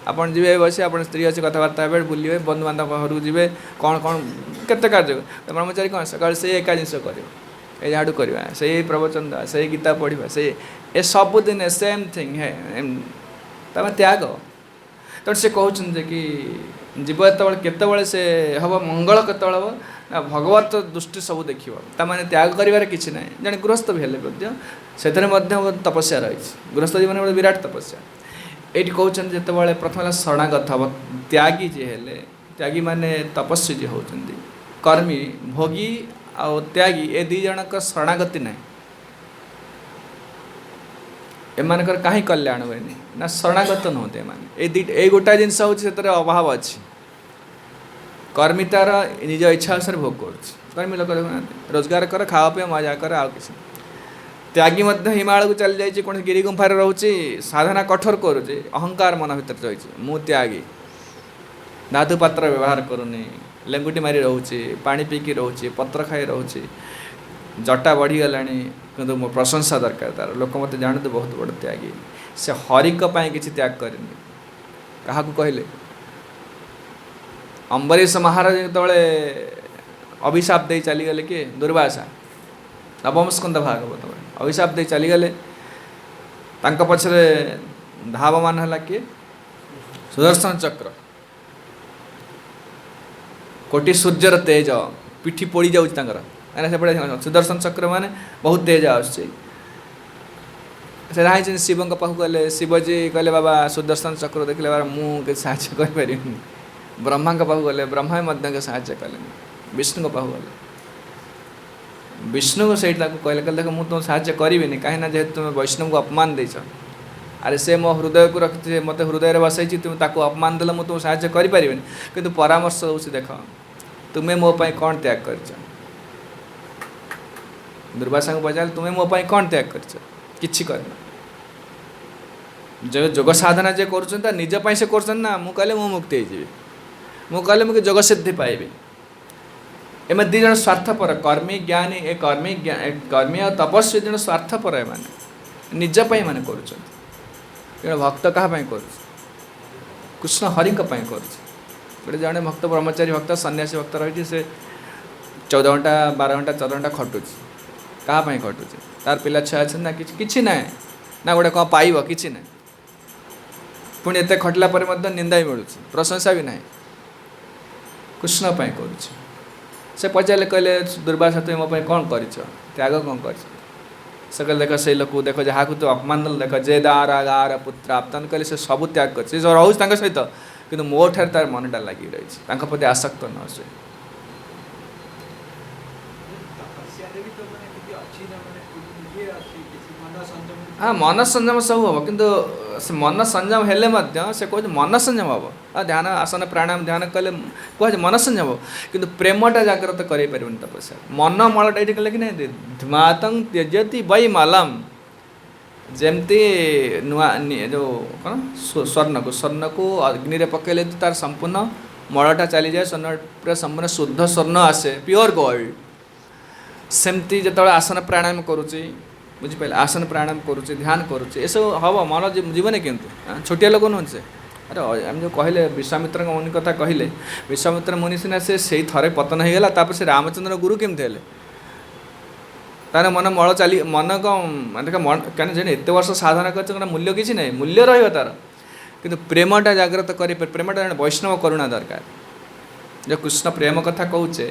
आपन जी बस आप स्त्री अच्छी कथबार्ता हे बुले बंधु बांधव घर जी कौन कौन केते कार्य ब्रह्मचारी कौन सका से एका जिन कर झाड़ू करवा से प्रवचन देवा से गीता पढ़ा से ए सबुदिन सेम थिंग है तमें त्याग तेणु से कहते कि जीव केतबले से हम मंगल केतबले हम ना भगवत दृष्टि सब देखिए ताने त्याग कर किसी ना जड़े गृहस्थ भी हेल्ले से तपस्या रही गृहस्थ जीवन गोटे विराट तपस्या ये कहते जिते प्रथम शरणागत हम त्यागी जी हेले त्यागी माने तपस्वी जी होती कर्मी भोगी आ त्यागी ए दी जनक शरणागति ना एमानकर कहीं कल्याण हुए ना शरणागत नुहत ए गोटा जिनस हूँ अभाव अच्छी कर्मी तार निज इच्छा अनुसार भोग कर्मी लोक देखना रोजगार कर खावा पी मजा कर आ किसी त्यागी हिमालय को चली जाइए कौन गिरी गुंफार रोचे साधना कठोर करुचे अहंकार मन भर रही मु त्यागी धातु पात्र व्यवहार करूनी लेंगुटी मारी रोचे पानी पीकी रोचे पत्र खाई रोचे जटा बढ़ीगला कि मो प्रशंसा दरकार तार लोक मत जानते बहुत बड़ त्यागी से हरिक किसी त्याग करनी क्या कहले अम्बरीश महाराज जो अभिशाप दे चलीगले किए दुर्वासा नवम स्कंद भागवत अभिशाप दे चलीगले पछरे धावमान है किए सुदर्शन चक्र कोटि सूर्यर तेज पिठी पोड़ी जाऊँगी सेपटे सुदर्शन चक्र माने बहुत तेज आसे राही शिव पाक गले शिवजी कहले बाबा सुदर्शन चक्र देखले बाबा मुझे साहय कर ब्रह्मा पाक गले ब्रह्मा के साहय कले विष्णु पाक गले विष्णु को सही कहले कहले देख मुझे तुम साहय करी कहीं जेहेतु तुम वैष्णव को अपमान देच अरे से मो हृदय को रखी मत हृदय बसई तुम ताको अपमान देल मुझे तुम साहय करें कि परामर्श दूसरी देख तुम्हें मो पाई कौन त्याग कर दुर्वासा को पचार तुम्हें मो पाई कौन त्याग कर जो जोग साधना जे कर निज पाई से कर ना मु कहले मु मुक्ति हो मु कहले मुझे जोग सिद्धि पाइबी एम दी जन स्वार्थपर कर्मी ज्ञानी ए कर्मी और तपस्वी जन स्वार्थपर ए निज पाई माने कर भक्त क्या कर कृष्ण हरि कर जड़े भक्त ब्रह्मचारी भक्त सन्यासी भक्त रही से 14 घंटा 12 घंटा 14 घंटा खटुच क्या खटुच तार पिला छुआ अच्छे ना कि ना गोटे कौन पाइब कि ना पुणी एत खटला पर निंदा भी मिलूँ प्रशंसा भी ना कृष्ण पाई करुँच से पचारे कहले दुर्वासा तुम मो कौन कर त्याग कौन कर से कहले देख से लोक देख जहाँ तू अपमान देल देख जे दारा गार पुत्र आपतन कहले से सब त्याग कर रोज सहित कि मो ठार तार मनटा लगी रही प्रति आसक्त न से हाँ मन संयम सब हम किंतु से मन संयम हेले से कह मन संयम हम ध्यान आसन प्राणायाम ध्यान कले कह मन संयम हम किंतु प्रेमटा जागृत कर तपस्या मन मलटा ये कहले कि नहीं ध्मातं त्यजति वै मलम जमती नुआ जो कौन स्वर्ण को अग्नि रे पकेले तो तार संपूर्ण मलटा चली जाए स्वर्ण पूरा संपूर्ण शुद्ध स्वर्ण आसे प्योर गोल्ड सेमती जो आसन प्राणायाम करुच्ची बुझिपारे आसन प्राणायाम करुच्चे ध्यान करुच्चे ये सब हम मन जीवन किंतु छोटिया लोक नुहन से अरे आम जो कहले विश्वामित्र मुनि कथा कहले विश्वामित्र मुनि सीना से थरे पतन हो गला से रामचंद्र गुरु केमती हेले तार मन मल चली मन कौन देख मन क्या एत वर्ष साधना कर मूल्य किसी ना मूल्य रही किंतु प्रेमटा जागृत कर प्रेमटा वैष्णव करुणा दरकार जो कृष्ण प्रेम कथा कहचे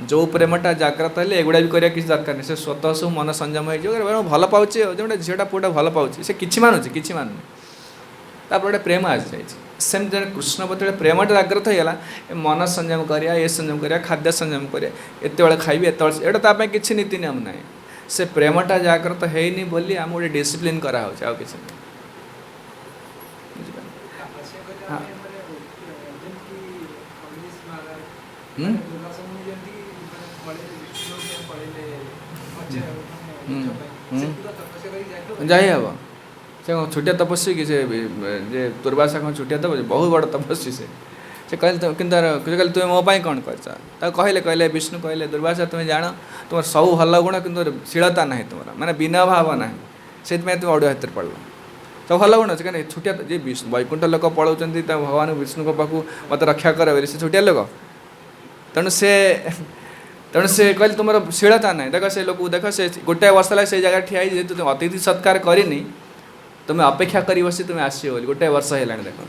जो प्रेमटा जागृत है एगुड़ा भी करवा किसी दरकार नहीं से स्वतः सब मन संयम हो भल पाचे जो झीटा पुटा भल पाचे से कि मानुचे कि मानुनी गोटे प्रेम आसी जाए सेम जन कृष्ण बदले प्रेमटा जागृत होगा मन संयम करा ये संयम करा खाद्य संयम करा एत खाइबी एत एटा किसी नीति नियम ना से प्रेमटा जागृत होनी बोली आम गोटे डिसिप्लिन कराऊ कि जाई हम से छोटिया तपस्वी कि जे दुर्वासा कौन छोटिया तपस्वी बहुत बड़ तपस्वी से कहले कि कहले तुम मो कौन कर कहले कहले विष्णु कहले दुर्वासा तुम जान तुम सब भल गुण कि शीलता ना तुम माने बिना भाव ना से तुम अड़ुआ हाथ पड़ल तो भल गुण अच्छे कहीं छोटिया जी वैकुंठ लोक पलाऊँ भगवान विष्णु पाखु मत रक्षा कर से छोटिया लोक तेणु से कहले तुम शीलता ना देख से लोक देख से गोटे वर्ष लगे से जगह ठिया जेहतु तुम अतिथि सत्कार करनी तुम्हें अपेक्षा कर बस तुम आसो बोली गोटे वर्ष है देख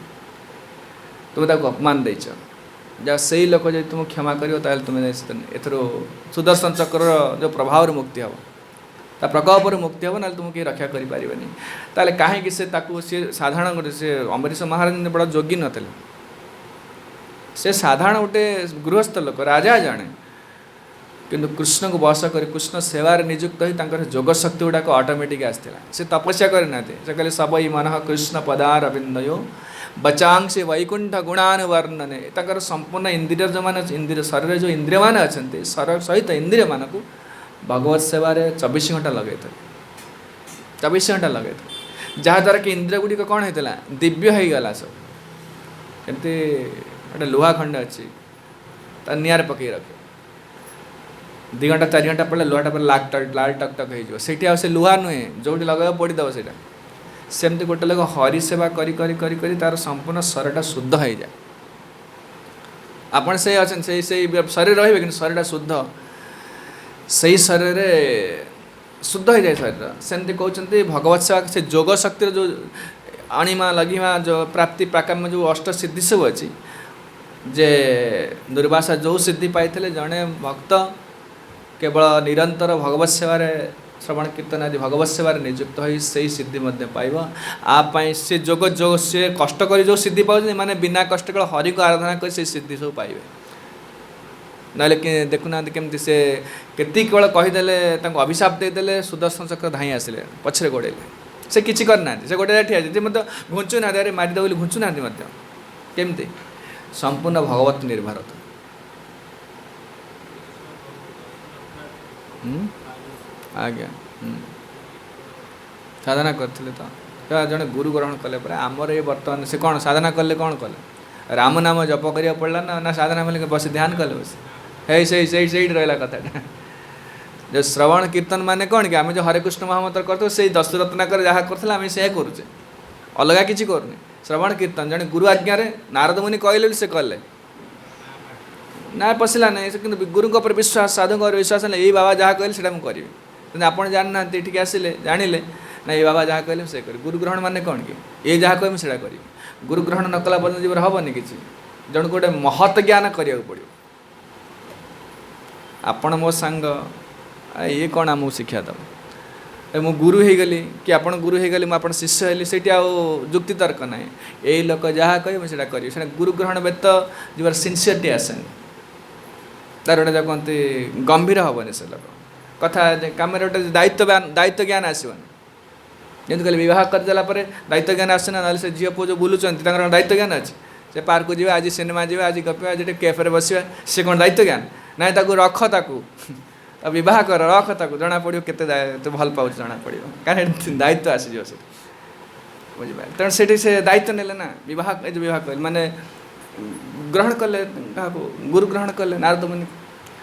तुम अपमान देच जहाँ से लोक जो तुम क्षमा कर तुम्हें एथर सुदर्शन चक्र जो प्रभाव मुक्ति हम ता प्रकोपर मुक्ति हम ना तुमको रक्षा करें कहीं सी साधारण से अम्बरीश महाराज बड़ा जोगी नथिले से साधारण गोटे गृहस्थ लोक राजा जाने किंतु कृष्ण को बस कर कृष्ण सेवार नियुक्त हो जोग शक्ति गुड़ाक ऑटोमेटिक आसाला से तपस्या करना से कहले सबई मन कृष्ण पदार अविंदयो बचांग से वैकुंठ गुणान वर्णने तक संपूर्ण इंद्रिय जो मान इंद्रिय शरीर जो इंद्रिय मान अच्छा शरीर सहित इंद्रिय मान को भगवत सेवार 24 घंटा लगे 24 घंटा लगे जहाँद्वारा कि इंद्रिय गुड़िक कौन होता दिव्य हो गला सब कमती गोटे लुहा खंड अच्छी निआर पकई रखे 2 घंटा 4 घंटा पड़े लुहाटा पर लाल टक टक हो से लुहा नुहे जो लगे पड़ीदव से सेमती गोटे लोग हरि सेवा करी करी करी करी तार संपूर्ण शरीरटा शुद्ध हो जाए आपन से अच्छा से शरीर रे कि शरीरटा शुद्ध से शरीर शुद्ध हो जाए शरीर सेमती कहते भगवत सेवा से जोग शक्ति जो अणिमा लगिमा जो प्राप्ति प्राकाम्य जो अष्ट सिद्धि सब अच्छी जे दुर्वासा जो सिद्धि पाई जड़े भक्त केवल निरंतर भगवत सेवार श्रवण कीर्तन आदि भगवत सेवार नियुक्त हो सिद्धि पाइब आपाई से जोग जो से कष्ट कर जो सिद्धि पाँच माने बिना कष्ट केवल हरि को आराधना कर से सिद्धि सब पाइबे ना देखुना केमती से केती केवल कहीदेले अभिशाप देदेले सुदर्शन चक्र धाई आसिले पछरे गोड़ेले से किसी करना से गोटे ठिया घुंचु ना अरे मारिद बोली घुंचु ना केमती संपूर्ण भगवत निर्भरता आज्ञा साधना करते तो जड़े गुरु ग्रहण कले पर आमर ये बर्तमान से कौन साधना कले कौन कले राम नाम जप करा पड़ा ना साधना मिले बस ध्यान कले बस है से रहा कथा जो श्रवण कीर्तन माने कौन कि आम जो हरे कृष्ण महामंत्र करते से 10 रत्नाकर जहाँ करते से करुचे अलग किसी करूनी श्रवण कीर्तन जड़े गुरु आज्ञा नारद मुनि कहले से कले ना पशिला ना कि गुरु पर विश्वास साधु विश्वास ना यही बाबा जहाँ कहले से करी आप जानना ठीक आसिले जानिले ना ये बाबा जहाँ कहले से कर गुरु ग्रहण माने कौन कि ये जहाँ कह मुझे करी गुरु ग्रहण न कला पर्यटन जीवन हेनी कि जन को गोटे महत ज्ञान करा पड़ो आपण मो सांग ये कौन आमको शिक्षा दब मु गुरु हो गली कि आप गुरु हो गली मुझे शिष्य हेली से जुक्ति तर्क ना यही लोक जहाँ कहे मुझे करी गुरु ग्रहण व्यत जीवर सिनसीयरिटी आसेनि तार गोटे कहते गंभीर हेनी से लोक कथा कम गोटे दायित्व ज्ञान आसवन जमी कहले बह करदेला दायित्व ज्ञान आसना ना से झील पुओ जो बुलूँ दायित्व ज्ञान अच्छे से पार्क को जावा आज सिनेमा जावा आज गपिया आज कैफे बसवा सी कौन दायित्व ज्ञान ना ताकू रख ताकू बह कर रख ताकू जना पड़ो के तू भल पाँच जना पड़ो कहीं दायित्व आसीज से बुझे तेणु से दायित्व ने ना बह कह माने ग्रहण कले क्या गुरु ग्रहण कले नारद मुनि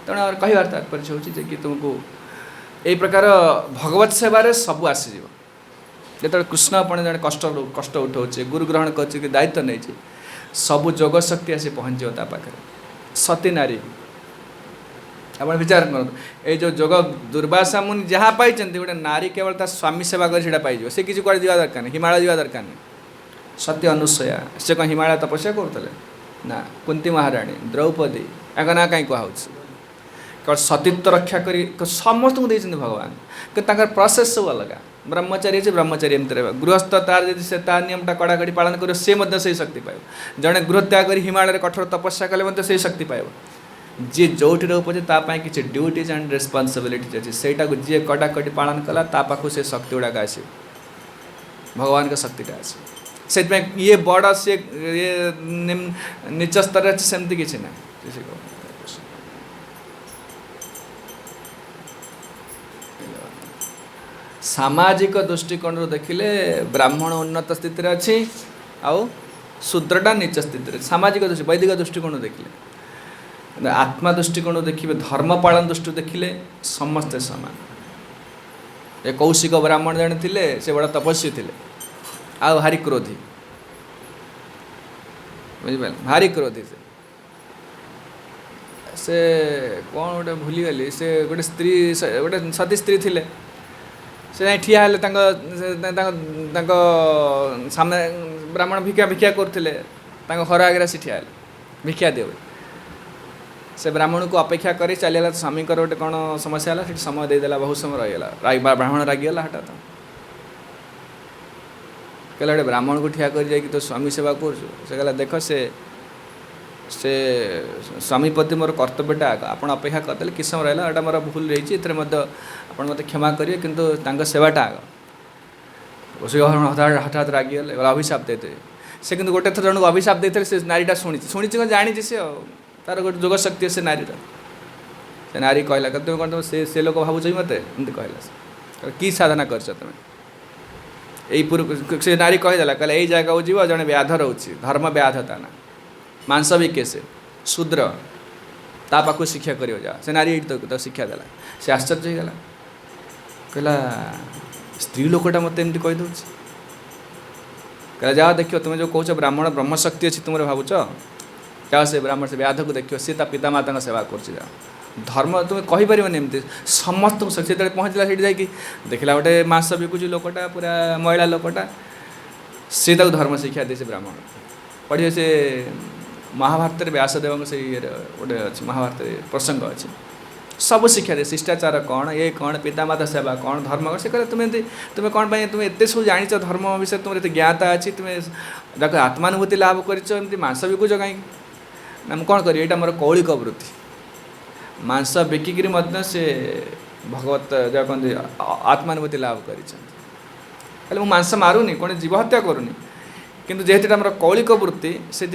तेणु कहबार तात्पर्य होची कि तुमको यही प्रकार भगवत सेवार सब आसीज जो कृष्ण अपने जन कष्ट उठाऊे गुरु ग्रहण कर दायित्व नहीं सबु जोग शक्ति आसी पहुँचो पाखे सती नारी आप विचार करूँ ये जो जोग दुर्वासा मुनि जहाँ पाई गोटे नारी केवल ता स्वामी सेवा कर पाई से किसी कड़े जा दरकार नहीं हिमालय जा दरकार नहीं सत्य अनुसया से कौन हिमालय तपस्या करुले ना कुंती महाराणी द्रौपदी या ना कहीं कह केवल सतीत्व रक्षा कर समस्त को देते भगवान कि प्रोसेस सब अलग ब्रह्मचारी अच्छे ब्रह्मचारी एमती रहा गृहस्थ तार जब से नियमटा कड़ाकड़ी पालन कर से शक्ति पाइब जड़े गृह त्याग कर हिमालय कठोर तपस्या कले से शक्ति पाइब जी जो रोपे तापाई किसी ड्यूटीज एंड रेस्पॉन्सिबिलिटीज अच्छे सेटा को जी कड़ाकड़ी पालन कला पाखु से शक्ति गुड़ाक आस भगवान का शक्तिटा आस से ये बड़ सी ये नीच स्तर अच्छे सेमती किसी ना सामाजिक दृष्टिकोण देखिले ब्राह्मण उन्नत स्थिति अच्छी आउ शूद्रटा नीच स्थिति सामाजिक दृष्टि वैदिक दृष्टिकोण देखिले आत्मा दृष्टिकोण देखिए धर्म पालन दृष्टि देखिले समस्ते सामान ये कौशिक ब्राह्मण जन थे से बड़ा तपस्वी थे आ भारी क्रोधी बुझिपारे भारी क्रोधी से कौन गोटे भूलीगली से गोटे स्त्री गोटे सती स्त्री थे से ठिया हेले सामने ब्राह्मण भिक्षा भिक्षा करते घर आगे से ठिया भिक्षा दियो से ब्राह्मण को अपेक्षा कर चलीगला स्वामी गोटे कौन समस्या है समय देदेला बहुत समय रहीगला ब्राह्मण रागिगला हठात कहला गोटे ब्राह्मण को ठिया कर तो स्वामी सेवा कर देख से स्वामी प्रति मोर कर्तव्यटा आप अपेक्षा करदे कि समय रहा यहाँ मोर भूल रही आप मत क्षमा करेंगे किंतु सेवाटा आग हठात रागिगले अभिशाप देते से किंतु गोटे थर जन को अभिशाप देते से नारीटा शुणी जानी से तार गोटे जोग शक्ति से नारी से नारी कहला तुम कौन तुम से लोक भावुच मत एमती कहला कि साधना कर यही पूर्व से नारी कहीदेला कहला यही जगह जीव जड़े व्याध रोचे धर्म व्याधता ना मांस भी कैसे शूद्र ता पाखु शिक्षा कर जा से नारी तो शिक्षा देला से आश्चर्य होगा कहला स्त्री लोकटा मत एमती कहीदे कहला जाओ देखियो तुम जो कौच ब्राह्मण ब्रह्मशक्ति अच्छी तुम भावुच जाओ से ब्राह्मण से व्याध को देखियो सी पितामाता सेवा कर धर्म तुम कहीपर एमती समस्त शक्ति पहुँचला से देखला गोटे मांस बिकुची लोकटा पूरा महिला लोकटा सी धर्म शिक्षा दे से ब्राह्मण पढ़िए से महाभारत व्यासदेव से गोटे अच्छे महाभारत प्रसंग अच्छे सब शिक्षा दे शिष्टाचार कौन ये कौन पितामाता सेवा कौन धर्म कौन से कहे तुम्हें कौन तुम एत सब जाच धर्म विषय तुम एत ज्ञाता अच्छी तुम्हें आत्मानुभूति लाभ करमती मांस बिकुच कहीं ना कौन कर यहाँ मोर कौलिक वृत्ति मांस बिकिकी से भगवत जहाँ कहते आत्मानुभूति लाभ कर मांस मारूनी कौन जीव हत्या करूनी किंतु जेहेतु आम कौलिक वृत्ति से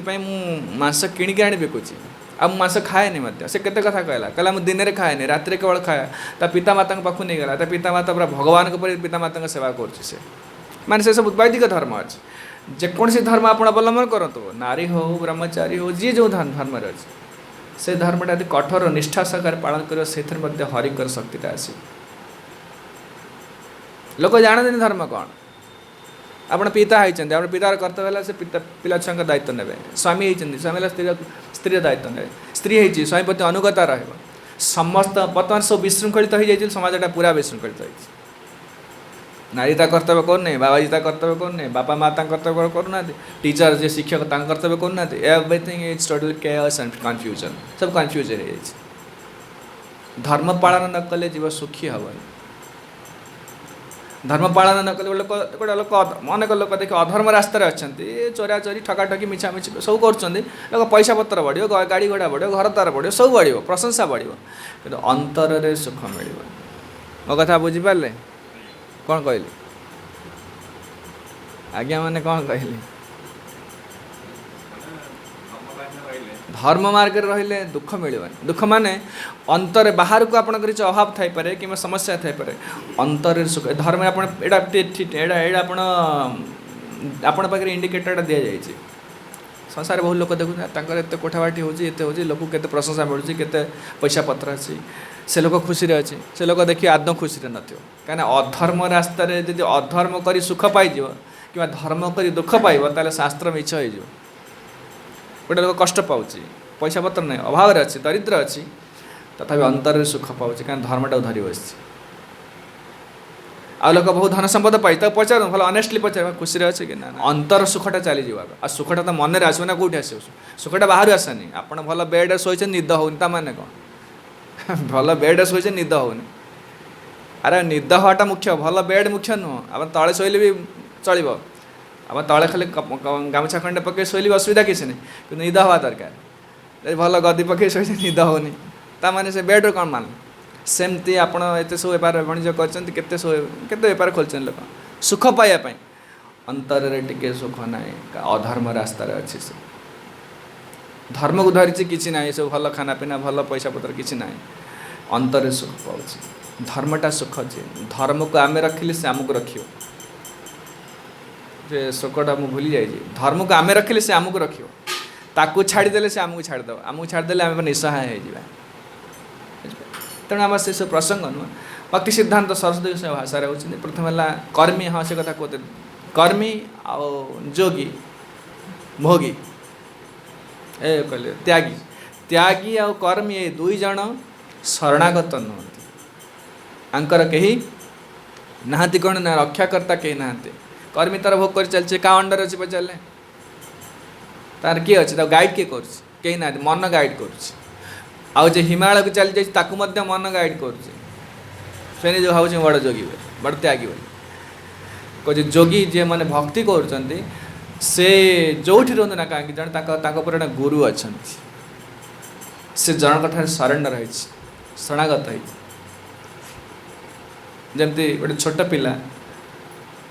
मांस किणिकी आनी बिकुची आ मांस खाएनि से केते कथा कहला मुझे दिन में खाएनि रात केवल खाए ता पितामाता पाखु नहीं गला पितामाता पूरा भगवान को पितामाता सेवा कर माने से सब वैदिक धर्म अच्छे जेकोसी धर्म आप अवलम्बन करूँ नारी हो ब्रह्मचारी हो जी जो धर्म अच्छे से धर्मटा यदि कठोर निष्ठा सहकार पालन कर हरिकर शक्तिटा आस लोक जानते धर्म कौन आप पिता होती आप पितार कर्तव्य है से पिला छुआ दायित्व ने स्वामी होती स्वामी स्त्री दायित्व ने स्त्री होती स्वामी प्रति अनुगता रमस्त बर्तमान सब विशृंखलित हो जाए समाजटा पूरा विशृंखलित हो नारी ता कर्तव्य करने, बाबाजी ता कर्तव्य करने, बापा माँ ता कर्तव्य करूना, टीचर जे शिक्षक ता कर्तव्य करूना, everything is total chaos and confusion, सब कन्फ्यूज हो धर्म पालन न कले जीव सुखी हेनी। धर्म पालन न कले लोक गोटे लोक अनेक लोक देख अधर्म रास्त अच्छा चोरा चोरी ठकाठकी मिछामिछी सब कर पैसा पत्र बढ़ो, गाड़ी घोड़ा बढ़ो, घर द्वार बढ़ो, सब बढ़ो, प्रशंसा बढ़ो, कि अंतर में सुख मिल। मो कथा बुझीपारे कौन कहली आज्ञा माने कौन कहली धर्म मार्ग रहिले दुख मिलवानी। दुख माने अंतर बाहर को आपन किसी अभाव थाई पारे कि समस्या थाई पारे, अंतर सुख धर्म आपन एडा एडा एडा आपन आपन पाखे इंडिकेटर दिया जाइए। संसार बहुत लोक देखुना तांकर एते कोठाबाटी होची, एते होची, लोक केते प्रशंसा मिलुची, केते पैसा पत्र अछि, से लोक खुशी रे अछि, से लोक देखि आदम खुशी रे नथियो। काना अधर्म रास्ता रे यदि अधर्म करी सुख पाई जिवो कि धर्म करी दुख पाइबो ताले शास्त्र मिछ होई जिवो। गोटे लोक कष्ट पाउची, पैसा पत्र नहीं, अभाव अच्छी, दरिद्र अच्छी, तथापि अंतर में सुख पाउची, कारण धर्मटा धरी बस। आ लोक बहुत धन संपद पाई तो पचार भल अनेस्टली पचार खुशी अच्छे कि ना, अंतर सुखटा चली जा। आ सुखटा तो मन में आसो ना, कौटी आस सुखटा बाहर आसनी। आप भल बेड शोचे निद होनी, माने कौन भल बेड शोचे निद होनी। अरे निद हवाटा मुख्य, भल बेड मुख्य नुह। आप तले शोले भी चलो, अब तले खाली गामछा खंडे पकड़ शोली असुविधा किसी नहीं, कि निद हवा दरकार। भल गदी पकड़ शोचे निद होनी, ताने से बेड्रु कौन मान। सेमती आपण एत सब बेपार वाणिज्य करते बेपार खोल लोक सुख पाइबापी, अंतर रे टिके सुख ना, अधर्म रास्तार अच्छे से धर्म को धरी किसी ना, सब भल खाना पीना भल पैसा पत्र किसी ना, अंतर सुख पाँच। धर्मटा सुख अच्छे, धर्म को आम रखिले से आमको रखियो। श्लोकटा मुझे भूली जाइए, धर्म को आम रखिले से आमको रखियो, ताकू छाड़देले से आमको छाड़देव, आमको छाड़देले आम निस्सहाय हो। तेणु आम से सब प्रसंग नुह। भक्ति सिद्धांत सरस्वती गोस्वामी भाषा होती प्रथम है कर्मी, हाँ से कथा कहते कर्मी आउ जोगी भोगी ए कहले त्यागी, त्यागी आउ कर्मी ये दुई जन शरणागत नुहति। आंकर कहीं नहांती कौन ना रक्षाकर्ता कहीं नहांती। कर्मी तार भोग कर चलছে का अंडर अच्छे पचारे तार किए अच्छे गाइड किए कर कहीं ना, मन गाइड कर। आउ जे हिमालय को चली जाए मन गाइड कर जो भाव बड़ जोगी बड़ त्यागी कहे जोगी जे मैंने भक्ति कर से जो रुहतु ना कहीं जन पर गुरु अच्छा से जनक सरेंडर है शरणागत है। जमती गोटे छोट पिला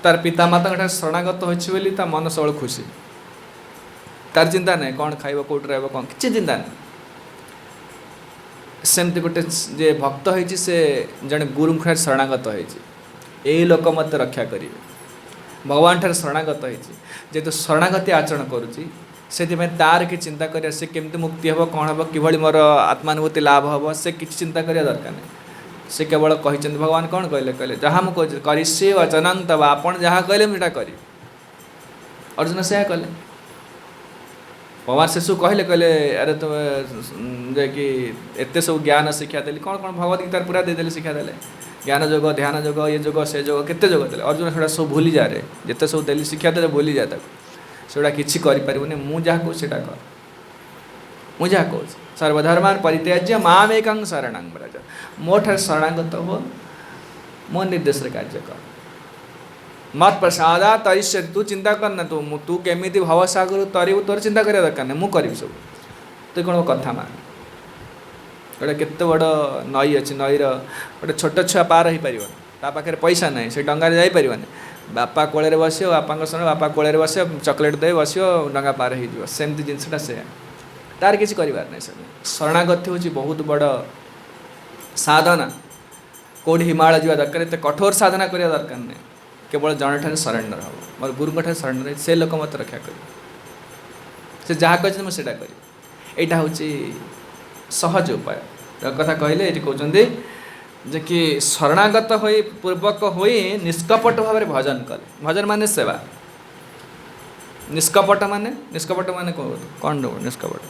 तार पिता माता शरणागत होली मन सब खुशी, तार चिंता नहीं कौन खाइब कौट रहा कौन किसी चिंता नहीं। सेमती गोटे जे भक्त होती से जड़े गुरु शरणागत होती लोक मत रक्षा करेंगे, भगवान ठार शरणागत होती जेहेतु शरणागति आचरण करुँची से तार कि चिंता कर से केमती मुक्ति हम कौन हम कि मोर आत्मानुभूति लाभ हम से किसी चिंता करिया दरकार नहीं। से केवल कही भगवान कौन कहले कहले जहाँ मुझे करी से वचनं तब आपन जहाँ कहले मुझे करी। अर्जुन से कले भगवान शिशु कहले कहले अरे तुम जे कि एते सब ज्ञान शिक्षा देली कौन कौन भगवत गीतार पूरा देदेले शिक्षा देले ज्ञान जोग ध्यान जोग ये जोग से जोग केते जोग देले। अर्जुन से सब भूली जा रे जिते सब देली शिक्षा देले भूली जा से किसी करें मुझे जहाँ कहूँ सेटा कर मुझे जहाँ कहूँ सर्वधर्मान परित्याज्य माम एकं शरणं व्रज मो ठार शरणागत हो मो निर्देश कार्य कर मत प्रसादा तरिष्य तू चिंता करना तू केमी भवसागर तरु तोर चिंता करिया दरकार नहीं मुझे सब तू कौन कथा मान गोटे केते बड़ नई अच्छी नईर गोटे छोट छुआ पार हो पार ता पाखे पैसा ना से डंगार जापर बापा कोले बस बापा समय बापा कोले बस चॉकलेट दे बस डंगा पार हो सेमती जिनसा से तार किसी करार नहीं। सब शरणागति हूँ बहुत बड़ साधना कौट हिमालय जावा दरकार एत कठोर साधना करिया दरकार नहीं केवल जन ठार सरेंडर हम मोर गुरु ठार सरेंडर से लोक मत रक्षा कर से जहाँ कहते मुझे करी यहाँ हूँ सहज उपाय कथा कहले ये कहते जे कि शरणागत हो पूर्वक हो निष्कपट भाव भजन कले भजन माने सेवा निष्कपट माने कौन निष्कपट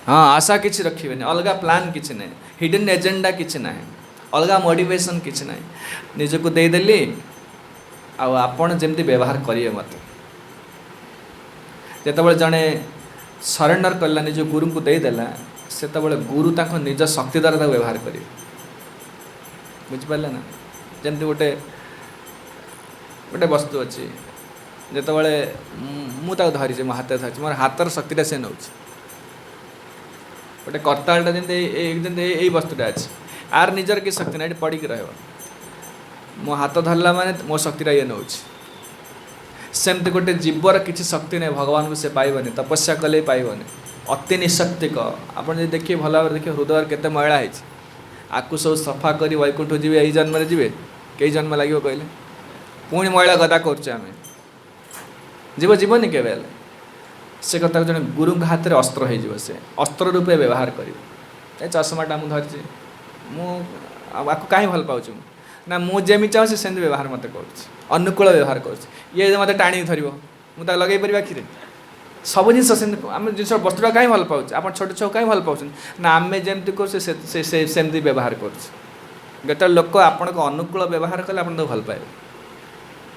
हाँ आशा किसी रखिए अलग प्लान किसी ना हिडन एजेंडा किसी ना अलग मोटिवेशन किसी ना निजक देदेली आपण जमती व्यवहार करिए मत जिते जड़े सरेंडर कला निज गुरु को देदेला से गुरु ताको निज शक्ति द्वारा व्यवहार करेंगे बुझिपारे ना जमती गोटे गोटे वस्तु अच्छी जिते मुझे धरी मो हाथ धरी मोर हाथर शक्तिटा से नौ गोटे करतालटा जमी यही वस्तुटा अच्छी आर निजर कि शक्ति ना ये पड़ी रहा मो हाथ धरला माने मो शक्तिटा ये नौ सेमती गोटे जीवर किसी शक्ति नहीं भगवान को से पाइबनी तपस्या कले पाइबनी अति निशक्तिक आपड़ जो देखिए भल भाव देखिए हृदय केते मैला है आपको सब सफा कर वैकुंठ जी यही जन्म जी कई जन्म लगे कहले पुणी मैला गदा करें जीव जीवनी के से कथा जन गुरु हाथ में अस्त्र हो से अस्त्र रूपे व्यवहार कर चश्माटा मुझे धरी मुझे कहीं भल पाऊँ ना मुझे चाहूँ से व्यवहार मत कर अनुकूल व्यवहार कर मत टाणी धर मुझे लगे पार आखिरे सब जिन आम जिन वस्तुटा कहीं भल पाऊँ आप छोट छुआ कहीं भल पाँच ना आम जमी करमती व्यवहार कर लोक आपण को अनुकूल व्यवहार कले आप भल पाए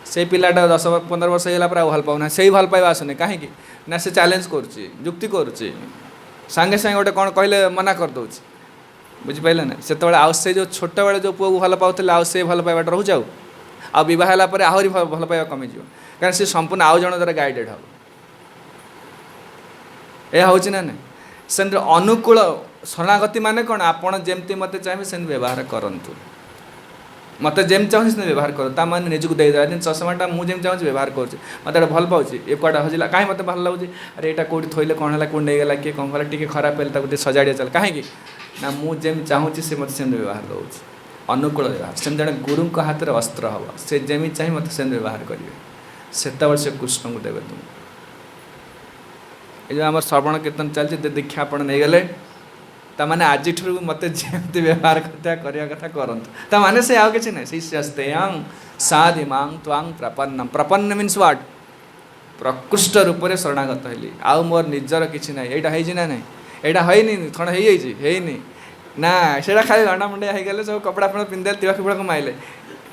से पिलाटा 10-15 वर्ष होगा पर भल पाऊना से भल पाइबा आसुनी कहीं ना से चैलेंज करुक्ति करुच्चे सांगे सांगे गोटे कौन कहले मना करदे बुझिपारे ना से आउ से जो छोट बेले जो पुआ को भल पाते आउ से भल पाइबाटा रोचे आ बहार आहरी भल पाइबा कमिज कारण से संपूर्ण आउ जन द्वारा गाइडेड हम यह हूँ ना ना से अनुकूल शरणागति माने कौन आपड़ जमती मत चाहिए से व्यवहार करूँ मत जमी चाहूँ से व्यवहार कर मैंने निजक देदेला दिन चश्माटा मुझे चाहूँ व्यवहार कर मत भल पाँच ये कड़ा हजिला कहीं मत भल लगे अरे यहाँ कौटी थोले कौन है कौन नहीं गला किए कौन कला टी खराब है सजाड़िया चल कहीं ना मुझे चाहूँ से मत से व्यवहार दूसरी अनुकूल व्यवहार से जड़े गुरु हाथ में अस्त्र हम से जमी चाहिए मत से व्यवहार करेंगे से कृष्ण को देवे तुम ये आम श्रवण कीर्तन चलती दीक्षा आप नहीं गले ताने आज मत जमी व्यवहार करवा कथा करूँ माने से आउ कि ना शिष्यस्तेयं साधिमां त्वां प्रपन्नम प्रपन्न मीन्स व्हाट प्रकृष्ट रूप से शरणागत हेली आउ मोर निजर किसी ना यहाँ ना ना यहाँ है कौन है ना से खाली घंटा मुंडिया हो गले सब कपड़ा फड़ा पिंधे तिवा फिपड़ा को माइले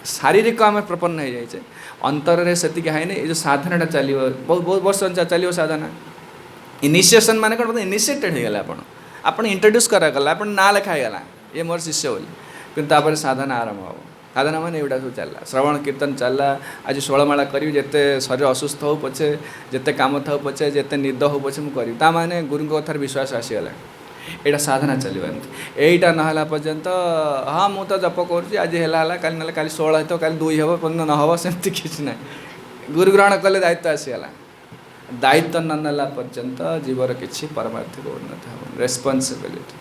शारीरिक आम प्रपन्न हो जाए अंतर में से है जो साधनाटा चलो बहुत बहुत वर्ष चलो साधना इनिशिएशन माने कौन इनिशिएटेड हो गला आप इंट्रोड्यूस करागला आप ना लिखाईगला ये मोर शिष्य बोली कि साधना आरंभ हम साधना मैंने एवटा सब चलला श्रवण कीर्तन चलला आज 16 माला करी जिते शरीर असुस्थ हो पछे जिते काम था पछे जिते निद हो पछे मुझे ताने गुरु कथार विश्वास आसीगला यहाँ साधना चलो यहीटा ना पर्यंत हाँ मुझे जप कर आज है कल ना कल 16 तो कल 2 हम 15 न हम सेमती किसी ना गुरु ग्रहण कले दायित्व आसीगला दायित्व न नाला पर्यंत जीवर किसी परमार्थिक उन्नति हम रेस्पॉन्सिबिलिटी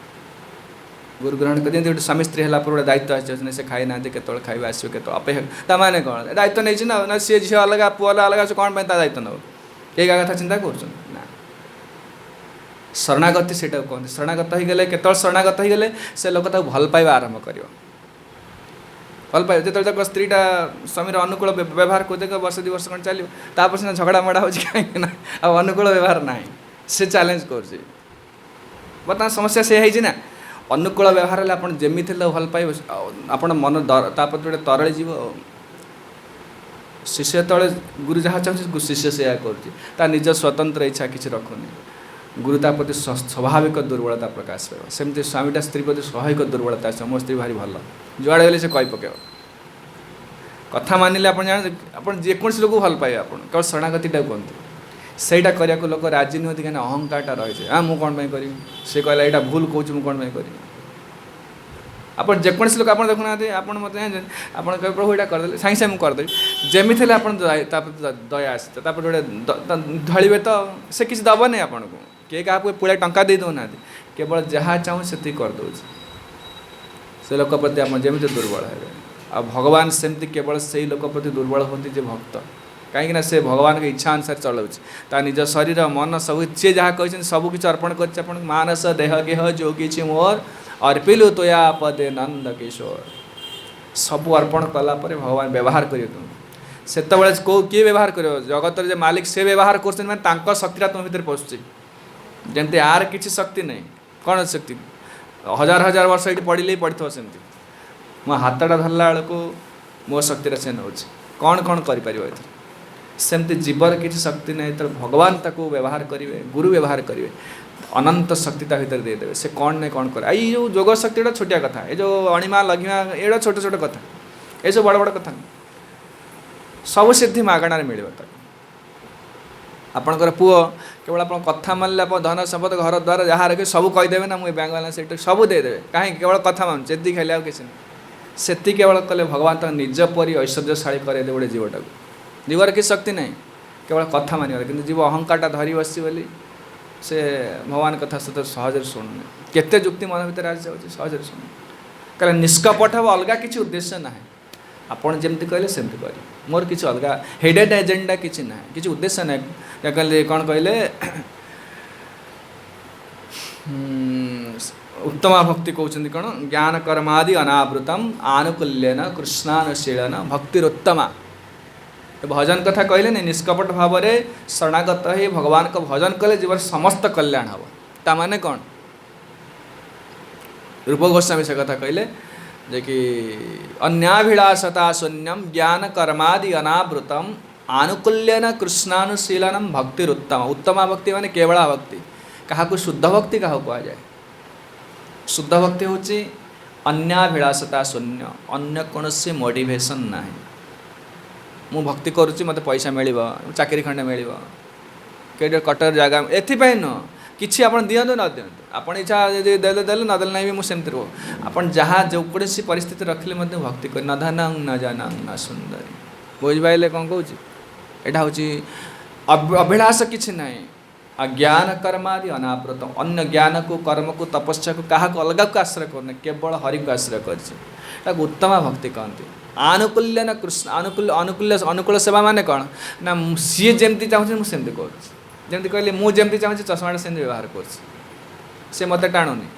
गुरु ग्रहण कर गोटे स्वामी स्त्री है गोटे दायित्व आस से खाई ना के खाଇବା आसो के अपेक्षा माने कौन दायित्व नहीं ना सी झील अलग पुआ अलग से कौन दायित्व नब ये कथा चिंता कर शरणागति से कहते शरणागत हो गले के शरणागत हो गले से लोक भल पाइबा आरंभ कर भल पाइब जो स्त्रीटा स्वामी अनुकूल व्यवहार को देख वर्ष 2 वर्ष कौन चलो तापर सीना झगड़ा मड़ा हो कहीं ना अब अनुकूल व्यवहार ना से चैलेंज कर बर्तमान समस्या से है ना अनुकूल व्यवहार है आप जमी भल पाइब आप मन तापर गोटे तरले जीव शिष्य तले गुरु जहाँ चाहूँ शिष्य से कर निज स्वतंत्र इच्छा किसी रखुनी गुरु ता प्रति स्वाभाविक दुर्बलता प्रकाश पाइब सेमती स्वामीटा स्त्री प्रति स्वाभाविक दुर्बलता आस मो स्त्री भारी भल जुआड़े गले से कही पक कथा मानिले आप जान आप जेकोसी लोग भल पाइबे आप केवल शरणागतिटा कहते सहीटा करने को लोग राजी नुहति कहीं अहंकारटा रही हाँ मुझे कौन करी से कहला यहाँ भूल कौच मुझे कौन करी आप जेकोसी लोग आप देखुना आप मत आप प्रभु यहाँ करदे सागे सागे मुझे करदेवी जमी थे आप दया आसी गोटे ढलिए तो से किसी दबनी आपन को किए क्या पूरा टंका दे दौना केवल जहाँ चाहूँ से करदे से लोक प्रति आप जमी दुर्बल है आ भगवान सेमती केवल से ही लोक प्रति दुर्बल होती जे भक्त कहीं से भगवान के इच्छा अनुसार चलाऊँ निज शरीर मन सब सी जहाँ कही सबकि अर्पण कर मानस देह गेह जो कि मोर अर्पिलु तोया पदे नंद किशोर सब अर्पण कलापर भगवान व्यवहार करेंगे तुम से कौ किए व्यवहार कर जगत जो मालिक से व्यवहार कर शक्तिटा तुम भर पशुची जमती आर किसी शक्ति नहीं कौन शक्ति 1000 1000 वर्ष ये पढ़ले पढ़ी सेमती मो हाथटा धरला बेलू मो शक्ति से नौ कौन कौन कर सेमती जीवर किसी शक्ति नहीं तो भगवान ताको व्यवहार करेंगे गुरु व्यवहार करेंगे अनंत शक्ति भीतर देदेवे से कौन नहीं कौन कर जो जोग शक्ति छोटिया कथा ये जो अणिमा लघिमा ये छोट छोट कथा ये सब बड़ बड़ कथा सब सिद्धि मागणार मिल आपणकर पुओ केवल आप कथा मानले आप धन संपद घर द्वार जहाँ रखिए सब कहीदेवे ना मुझे बैंक बालांस एट सब देदेवे कहीं केवल कथा मान चेती खाली आ किसी से केवल कले भगवान तक निज परी ऐश्वर्यशाली करे गोटे जीवटा जीवर किसी शक्ति नहीं केवल कथा मानिबार कि जीव अहंकारटा धरी बसी बोली से भगवान कथा सत सहज शुणुनि केते जुक्ति मन भर आसी जाऊँगी सहज शुणु कह निष्कपट हम अलग किसी उद्देश्य ना आपड़ जमी कहले सेमती कर मोर किसी अलग हिडन एजेंडा किसी ना किसी उद्देश्य ना कहले कौन कहले उत्तम भक्ति कहते कौन ज्ञान कर्मादि अनावृतम आनुकूल्यन कृष्णानुशीलन भक्तिरोत्तमा भजन कथा कहले नहीं निष्कपट भाव में शरणागत ही भगवान को भजन कले जीवन समस्त कल्याण हम ता माने कौन रूप गोस्वामी से कथा कहले जे कि अन्याभिलाषता शून्यम ज्ञान कर्मादि अनावृतम आनुकूल्यन कृष्णानुशीलनम भक्तिरुत्तम उत्तमा भक्ति माने केवला भक्ति क्या शुद्ध भक्ति क्या कह जाए शुद्ध भक्ति हूँ अन्याभिलाषता शून्य अन्य कौन से मोटिवेशन ना मु भक्ति करुच्ची मत पैसा मिल चाकरी खंडे मिल कई कटर जगह एपाई नुह किसी आप दिंतु न दिंतु आप इच्छा देले देले नदेले नहीं भी मुझे रो आप जहाँ जो कौन परिस्थिति रखिले भक्ति कर न धन न जन न सुंदरी बुझे कौन कौच यहाँ हूँ अभिलाष किसी ना ज्ञान कर्मादि अनावृत अन्य ज्ञान को कर्म को तपस्या को क्या अलग को आश्रय करना केवल हरि को आश्रय कर उत्तम भक्ति कहते आनुकूल्य न कृष्ण अनुकूल अनुकूल अनुकूल सेवा माने कौन ना सी जमी चाहूँ मुझे करमती कहली मुझे चाहूँ चश्माटा से व्यवहार कर मत टाणुनी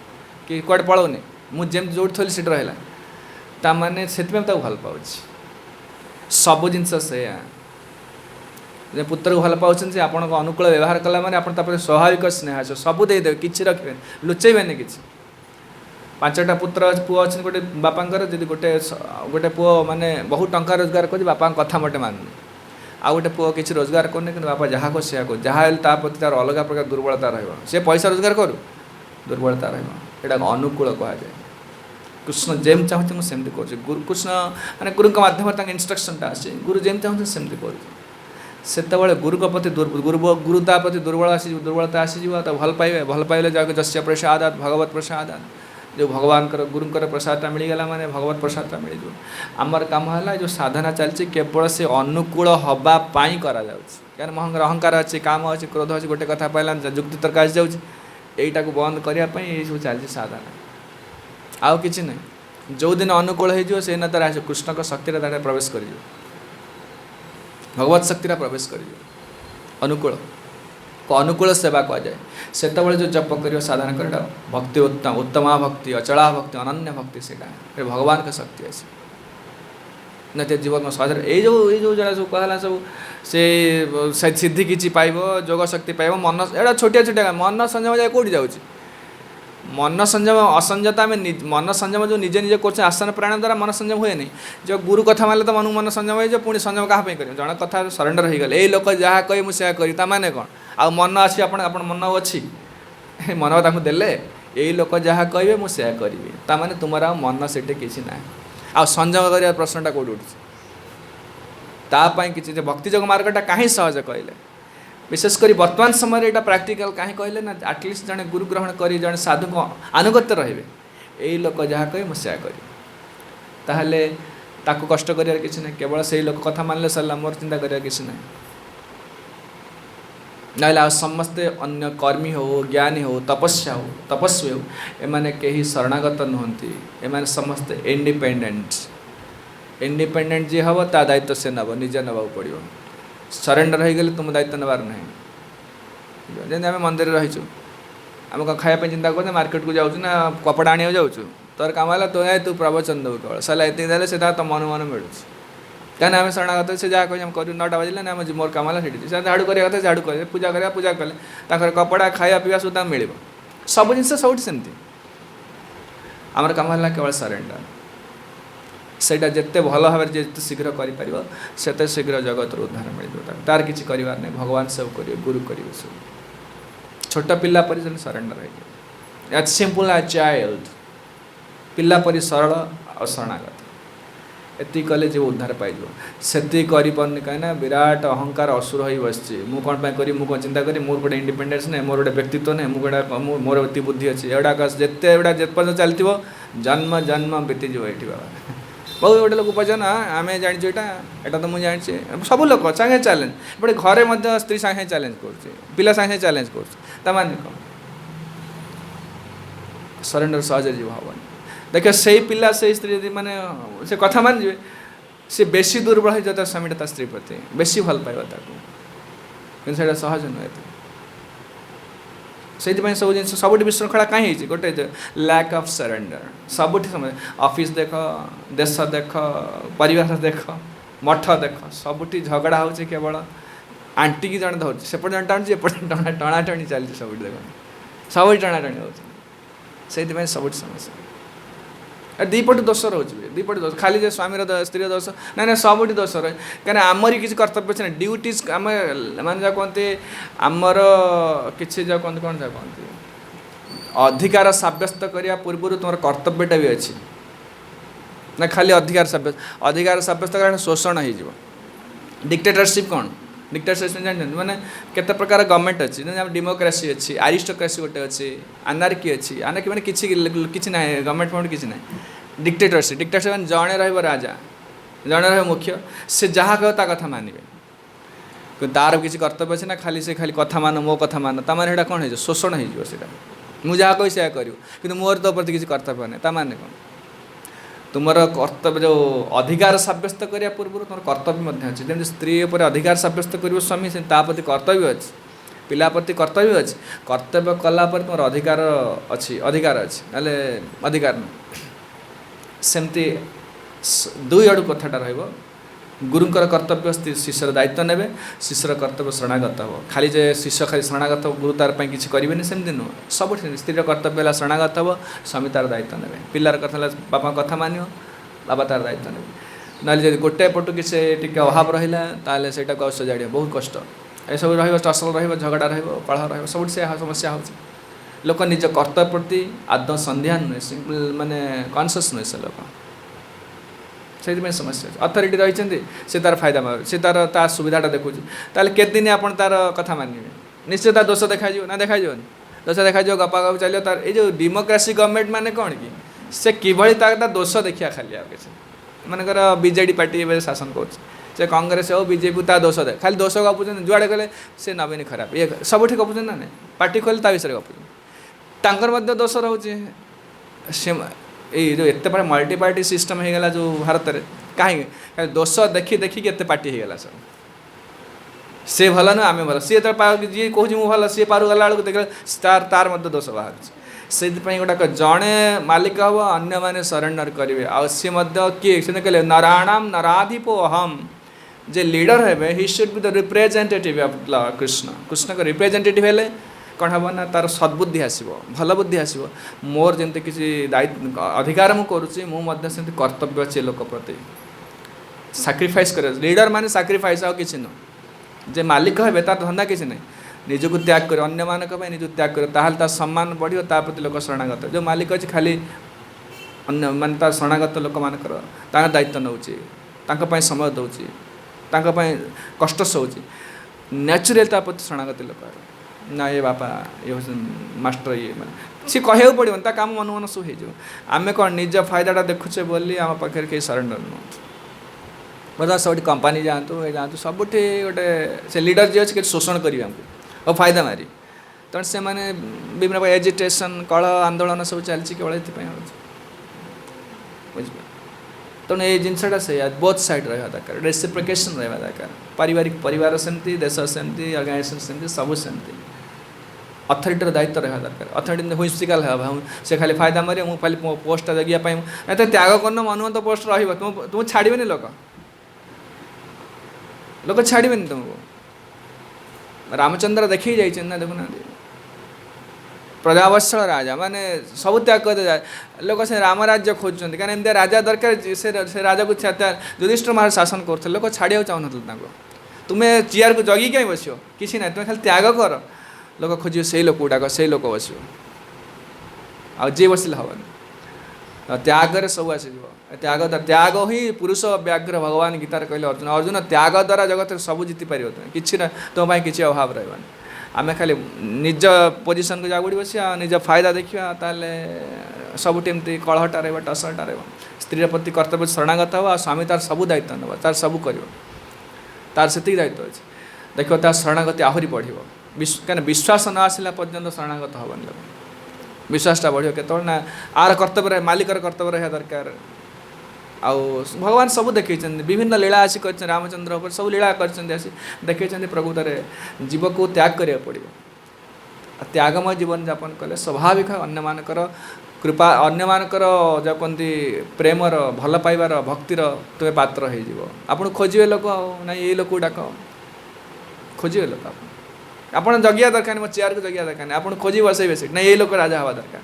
कि कड़े पलाऊनी मुझे जो थोड़ी सीट रहा ताने से भल पाँच सब जिनस से पुत्र को भल पाँच आप अनुकूल व्यवहार कला माने आप स्वाभाविक स्नेह सब देदेवे कि रखे लुचेबे किसी पांचटा पुत्र पुओ अच्छे गोटे बापांकर जब गोटे गोटे पुओ माने बहुत टंका रोजगार कर बापा कथा मोटे मानुनी आ गोटे पुओ किसी रोजगार करनी कि बापा जहाँ को से जहाँ प्रति तार अलग प्रकार दुर्बलता रे पैसा रोजगार करूँ दुर्बलता रहा अनुकूल कह जाए कृष्ण जेम चाहूँ मुझे कर गुरु कृष्ण माने गुरु मध्यम इन्स्ट्रक्शनटा आसे गुरु जेम चाहूँ सेमती कर गुरु प्रति गुरुता प्रति दुर्बलता आसीज तो भल पाइले जाके जस्य प्रसादात भगवत प्रसादात जो भगवान गुरुंकर प्रसादटा मिलगला माने भगवत प्रसादटा मिल आमर काम है जो साधना चलती केवल से अनुकूल हवापाई करा क्या अहंकार अच्छे काम अच्छे क्रोध अच्छे गोटे कथा पाइला जुक्ति तर्क आसी जाटा को बंद करने सब चलती साधना आउ कि ना जो दिन अनुकूल हो तार कृष्ण शक्ति प्रवेश कर भगवत शक्ति प्रवेश कर अनुकूल को अनुकूल सेवा कह जाए से जो जप कर साधना कर भक्ति उत्तम उत्तमा भक्ति अचला भक्ति अनन्य भक्ति से भगवान का शक्ति आसे न जीवन में सहज ये जरा सब कहला सब से सिद्धि किसी पाइब जोग शक्ति पाइब मन एटा छोटिया छोटिया मन संयम जाए कौटी जाऊँगी मन संयम असंयता आम मन संयम जो निजे निजे कर आसन प्राणायाम द्वारा मन संयम हुए नहीं जो गुरु कथा मानले तो मन मन संयम हो पुणी संयम क्या कर जन कथा सरेंडर हो गले ये लोक जहाँ कहे मुझे करी माने कौन आ मन अच्छी आप मन अच्छी मन देले यही लोक जहाँ कहे मुझे करी ताने तुम मन से किसी ना आ संयम कर प्रश्नटा कौट उठी तापाई कि भक्ति जोग मार्गटा कहीं सहज कहले विशेषकर वर्तमान समय यहाँ प्राक्टिकल कहीं कहले ना आटलिस्ट जड़े गुरु ग्रहण कर जड़े साधु को आनुगत्य रे यही लोक जहाँ कहे मुझे करी ताहले ताकू कष्ट कर किसी ना केवल से लोक कथा मानले सरला मोर चिंता कर किसी ना ना समस्ते अन्य कर्मी हो ज्ञानी हो तपस्या हो तपस्वी हो एमाने कहीं शरणागत नुहति एमाने समस्ते इंडिपेंडेंट जी हम ता दायित्व से नब निजे नवाक पड़ो सरेंडर हो गले तुम दायित्व नबार ना जमी आम मंदिर रहीचु आम कौन खायापी चिंता कर मार्केट को जाऊँ ना कपड़ा आने जाऊँ तोर कम है तो तू प्रवचन देव केवल सारा ये देले से तो मन मन मिलूँ कहीं आम शरणागत से जहाँ कह कर 9टा बजले ना मोर कम है से झाड़ू करवा कथा झाड़ू कर पूजा करा पूजा कले कपड़ा खाया पीवा सुधा मिल सब जिन सब सेमती आमर कम है केवल सरेंडर सेटा जिते भल भाव जिते शीघ्र करते शीघ्र जगत उद्धार मिल तार किसी करार नहीं भगवान सब करेंगे गुरु करेंगे सब छोट पिला पर सरेंडर है एज सिंपल एज चाइल्ड पिला परी सरल और शरणागत एति कले जो उद्धार पाइल से करनी कहीं विराट अहंकार असुर हो बस मुझे कौन करी मुझे चिंता करी मोर गोटे इंडिपेंडेंस नहीं मोर गोटे व्यक्तित्व नहीं मुझे मोर एति बुद्धि अच्छी एगुड़ाक जिते एगुड़ा जिते चलती जन्म जन्म बीतीज ये बहुत गोटे लोक पचार ना आम जानी यहाँ तो मुझे जानी सब लोग सागे चैलेंज बड़े घरे स्त्री सागे चैलेंज कर सागे चैलेंज कर सरेंडर सहज जीव हेनी देख से पिला से स्त्री माने से कथा मान जे से बेसी दुर्बल हो जाता स्वामीटा स्त्री प्रति बेसी भल पाइबा ताको कि सहज नुहे से सब जिन सब विशृंखला कहीं गोटे लैक ऑफ सरेंडर सबुठ समझ ऑफिस देख देश देख परिवार देख मठ देख सबुठ झगड़ा हो केवल आंटी की जन धर सेपट जन टाणुची एपट टणाटणी चलती सब देख सब टणाटणी हो सब समस्या दीपट दोष रोचे दीपट दोष खाली जो स्वामी स्त्री दोष ना सब दोष रहे कहीं आमरी किसी कर्तव्य अच्छे ना ड्यूटीज आम मैंने जहाँ कहते आमर किसी जो कहते कौन जहाँ कहते अधिकार सब्यस्त करने पूर्व तुम कर्तव्यटा भी अच्छी ना खाली अधिकार सब्यस्त कर शोषण हो डिक्टेटरशिप कौन डिक्टेटरशिप जानते माने केते प्रकार गवर्नमेंट अच्छी डेमोक्रेसी अच्छी आरिस्टोक्रेसी गोटे अच्छी अनार्की अच्छी अनार्की मैंने किसी ना गवर्नमेंट फॉर्मेट किसी ना डिक्टेटरशिप मैंने जड़े राजा जड़े रुख्य से जहाँ कह कथा मानवे तार किसी कर्तव्य अच्छे ना खाली से खाली कथा मान मो कथा मान ताने कौन हो शोषण हो मुझे जहाँ कही से कर कि मोर तो प्रति किसी कर्तव्य नहीं ताने कौन तुम कर्तव्य जो अधिकार सब्यस्त करने पूर्व तुम कर्तव्य अच्छे जमी स्त्री पर अधिकार सब्यस्त कर स्वामी से प्रति कर्तव्य अच्छे पिला प्रति कर्तव्य अच्छे कर्तव्य कलापर तुम अधिकार अच्छे ना अधिकार सेमती दुई आड़ कथाटा रही गुरुंकर कर्तव्य शिष्यर दायित्व ने शिष्यर कर्तव्य शरणागत हो खाली जे शिष्य खाली शरणागत हो गुरु तार किसी करेंगे सेमती नुह सब स्त्री कर्तव्य है शरणागत हो स्वामी तार दायित्व ने पिलार कथा बापा कथा मान बाबा तार दायित्व ने ना जब गोटे पटु किसी टी अभाव रहा से सजाड़ बहुत कष्ट ये सब रसल झगड़ा रहा कलह सब से समस्या हो लोक निज कर्तव्य प्रति आदौ संध्यान नुहे सिंपल माने कॉन्शियस नुहे से लोक से समस्या अथॉरिटी रही से तार फायदा से तार सुविधाटा देखुँ ताल के दिन आप तार कथा मानवे निश्चय तार दोष देखा ना देखा दोष देखा गपा गप चलो तार ये जो डेमोक्रेसी गवर्नमेंट माने कौन कि से किभली तार दोष देखा खाली आगे मनकर बीजेडी पार्टी ए शासन कर कांग्रेस हो बीजेपी ता दोष दे खाली दोष गपुन जुआड़े गले से नवीन खराब ये सब गपुन ना नहीं पार्टी खोले ता विषय गपुन दोष रोचे जो एत बड़ा मल्टी पार्टी सिस्टम हो गला जो भारत में कहीं दोष देखी देखिक एत पार्टी हो गला सब सी भल नुह आम भल सी जी कह भल सी पार गला बेलू देख तार तार दोष बाहर से गोटाक जड़े मालिक हम अन्य मैंने सरेंडर करेंगे आ सी किए से कहले नराणाम नराधिपो अहम जे लीडर हे he should be the representative of Krishna Krishna का रिप्रेजेंटेटिव हेले कौन हम ना तार सद्बुद्धि आसो भल बुद्धि आसो मोर जमी किसी दायित्व अधिकार मुझे मुझे कर्तव्य अच्छे लोक प्रति साक्रिफाइस कर लीडर माने साक्रिफाइस आ कि नुह जे मालिक हे तार धंदा किसी ना निजक त्याग कर अन्य मान निज त्याग कर ताल सम्मान बढ़ो ता प्रति लोक शरणागत जो मालिक अच्छे खाली अन्य मान तार शरणागत लोक मानकर दायित्व नौचे समय दूसरी कष्ट सहूँ न्याचुराल ता प्रति शरणागत लोक ना ये बापा ये मास्टर ये मैंने सी कह पड़ो काम मन मन सब हो आम कौन निज फायदाटा देखुचे बोली आम पाखे कहीं सरेंडर नुह बता सब कंपानी जातु जातु सब गोटे से लीडर जी अच्छे शोषण करेंगे और फायदा मारी तेणु से मैंने विभिन्न प्रकार एजिटेशन कलह आंदोलन सब चलती केवल ये बुझ तेणु ये जिनसा से बोथ साइड रहा दरकार रेसिप्रोकेशन रहा दरकार पारिवारिक परिवार सेमती देश सेमती ऑर्गेनाइजेशन सेमती सब सेमती अथॉरिटीर दायित्व रहा दरकार अथॉरिटी हुइस्पिकाल है से खाली फायदा मारे मुझे खाली पोस्ट जगिया ना त्याग करना मन तो पोस्ट रही तुम छाड़े लोक लोक छाड़े तुमको रामचंद्र देखी जाइए ना देखुना प्रजावत्सल राजा माने सब त्याग कर लोक से राम राज्य खोजुं कहीं एमती राजा दरकार से राजा को युधिष्ठिर महाराज शासन करते लोक छाड़ा चाहून तुम्हें चेयर को जगी कहीं बस किसी ना तुम्हें खाली त्याग कर लोक खोज से लोक डाक से लोक बस जी बसिले हेन त्याग सब आसीज त्याग त्याग ही पुरुष व्याघ्र भगवान गीतार कहले अर्जुन अर्जुन त्याग द्वारा जगत सब जीति पार तुम्हें कि तुम किसी अभाव रहा आम खाली निज पोजिशन को जागुड़ी बस निज फायदा देखा ताले सबुठ एमती कलहटा रहा टसटा रहा स्त्री प्रति कर्तव्य शरणागत हो स्वामी तार सब दायित्व नब तार सब कर तार से दायित्व अच्छे देख तार शरणागति आहरी बढ़ कहीं विश्वास न आसला पर्यंत शरणागत हेन लोग विश्वासटा बढ़ के ना आर कर्तव्य मालिकर कर्तव्य रहा दरकार आउ भगवान सब देखी विभिन्न लीला आसी कर रामचंद्र पर सब लीला कर देखी प्रकृत जीव को त्याग करा पड़ो त्यागमय जीवन यापन कले स्वाभाविक अन्य मानकर कृपा अन्य मानकर जो कहती प्रेमर भल पाइबार भक्तिर तुम्हें पात्र हो आपन खोजे लोक ना ये लोक डाक खोजे लोक आपन जगिया दरकार मो चेयर को जगिया दरकार आपन खोजी बसैबे से ना ये लोक राजा हवा दरकार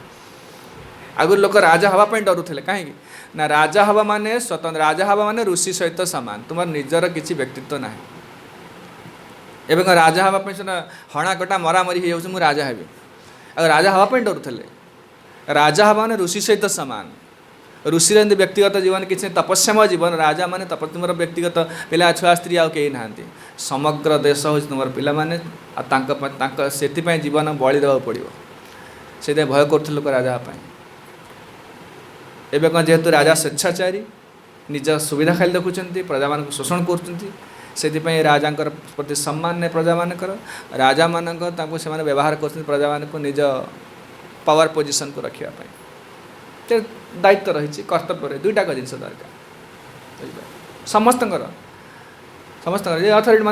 आगुरी लोक राजा हवाई डरुले कहीं ना राजा हवा माने स्वतंत्र राजा हवा माने ऋषि सहित सामान तुम निजर किसी व्यक्तित्व ना एवं राजा हवाई सीना हणाकटा मरामरी हो राजा हेबी आ राजा हवाई डरुले राजा हवा माने ऋषि सहित सामान ऋषि व्यक्तिगत जीवन किसी तपस्यामय जीवन राजा माने तुम व्यक्तिगत पिला छुआ स्त्री आउ कहीं ना समग्र देश हूँ तुम पिला माने से जीवन बलि देवा पड़ो से भय कर राजा एवं कौन जेहेतु राजा स्वेच्छाचारी निज सुविधा खाली देखुं प्रजा मान शोषण कर राजा प्रति सम्मान ने प्रजा मानकर राजा मानक से व्यवहार कर प्रजा मान निज पावर पोजिशन को रखापी दायित्व रही कर्तव्य रही दुईटा जिन दरकार समस्त समस्त अथॉरिटी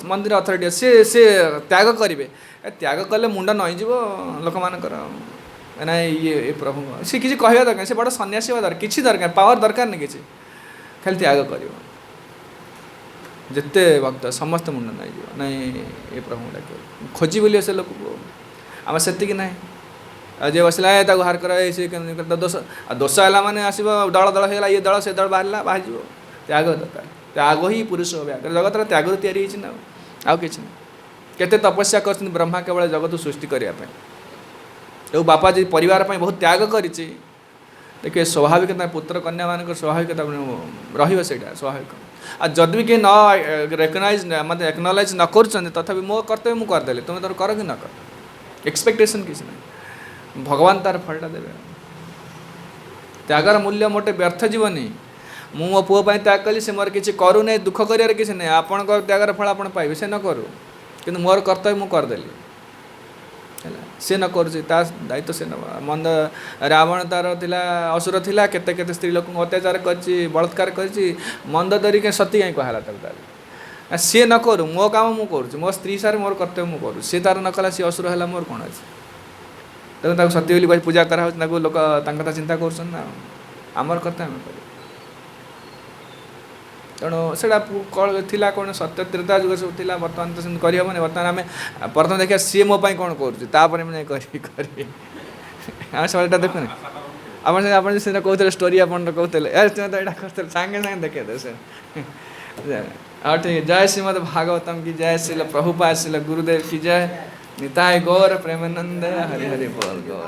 मंदिर अथॉरिटी सी त्याग करेंगे त्याग कले मुंड नईज लोक मानकर ना ये प्रभु सी किसी कहवा दरकार से बड़ा सन्यासी हवा दरकार किसी दरकार पावर दरकार नहीं किसी खाली त्याग कर जिते भक्त समस्त मुंड नहीं नहीं ये प्रभु डाक खोजी बोलिए से लोक आम से ना जे बसला हार कर दोष दोष है मैंने आसो दल दल होगा ये दल से दल बाहर बाहर त्याग दरकार त्याग ही पुरुष व्याघ्र जगत त्याग या आउ कि केते तपस्या कर ब्रह्मा केवल जगत सृष्टि करने जो बापा जी परिवार बहुत त्याग कर देखिए स्वाभाविक पुत्र कन्या मान स्वाभाविकता रहा स्वाभाविक आ जदि भी कहीं न रेकग्नाइज मतलब एक्नोलेज न कर तथापि मो कर्तव्य मुझे करदेली तुम्हें तर कर कि न कर एक्सपेक्टेशन किसी ना भगवान तार फलटा देवे त्यागर मूल्य मोटे व्यर्थ जीवनी मु मो पुओ त्याग कली से मोर किसी करू नहीं दुख कर किसी नहीं आपण त्यागर फल आप पाइबे से न करू कि मोर कर्तव्य मुझे करदेली सी न कर दायित्व से नवा मंद रावण तार थिला असुर थिला केते केते स्त्री लोक अत्याचार करछि बलात्कार करछि मंद दरी के सती कहीं कहला तार सी न करू मो काम मु करूँ मो स्त्री सारे मोर कर्तव्य मु करू सी तार न कला सी असुर है मोर कौन अच्छे तेनाली सत्य बोली पूजा कराऊँ लोक चिंता कर आमर कर्तव्य कर तेणु से कौन सत्य त्रेता जुग सब थी बर्तमान तो सेमती करहबनी बर्तमान आम प्रथम देखा सी मो कौन कर सब देखुनि आप कहते स्टोरी आप कहते कहते सांगे सांगे देखे से हाँ ठीक है जय श्रीमद भागवतम की जय श्री प्रभुपाद श्री गुरुदेव की जय निताय गौर प्रेमानंद हरि हरि बोल गौर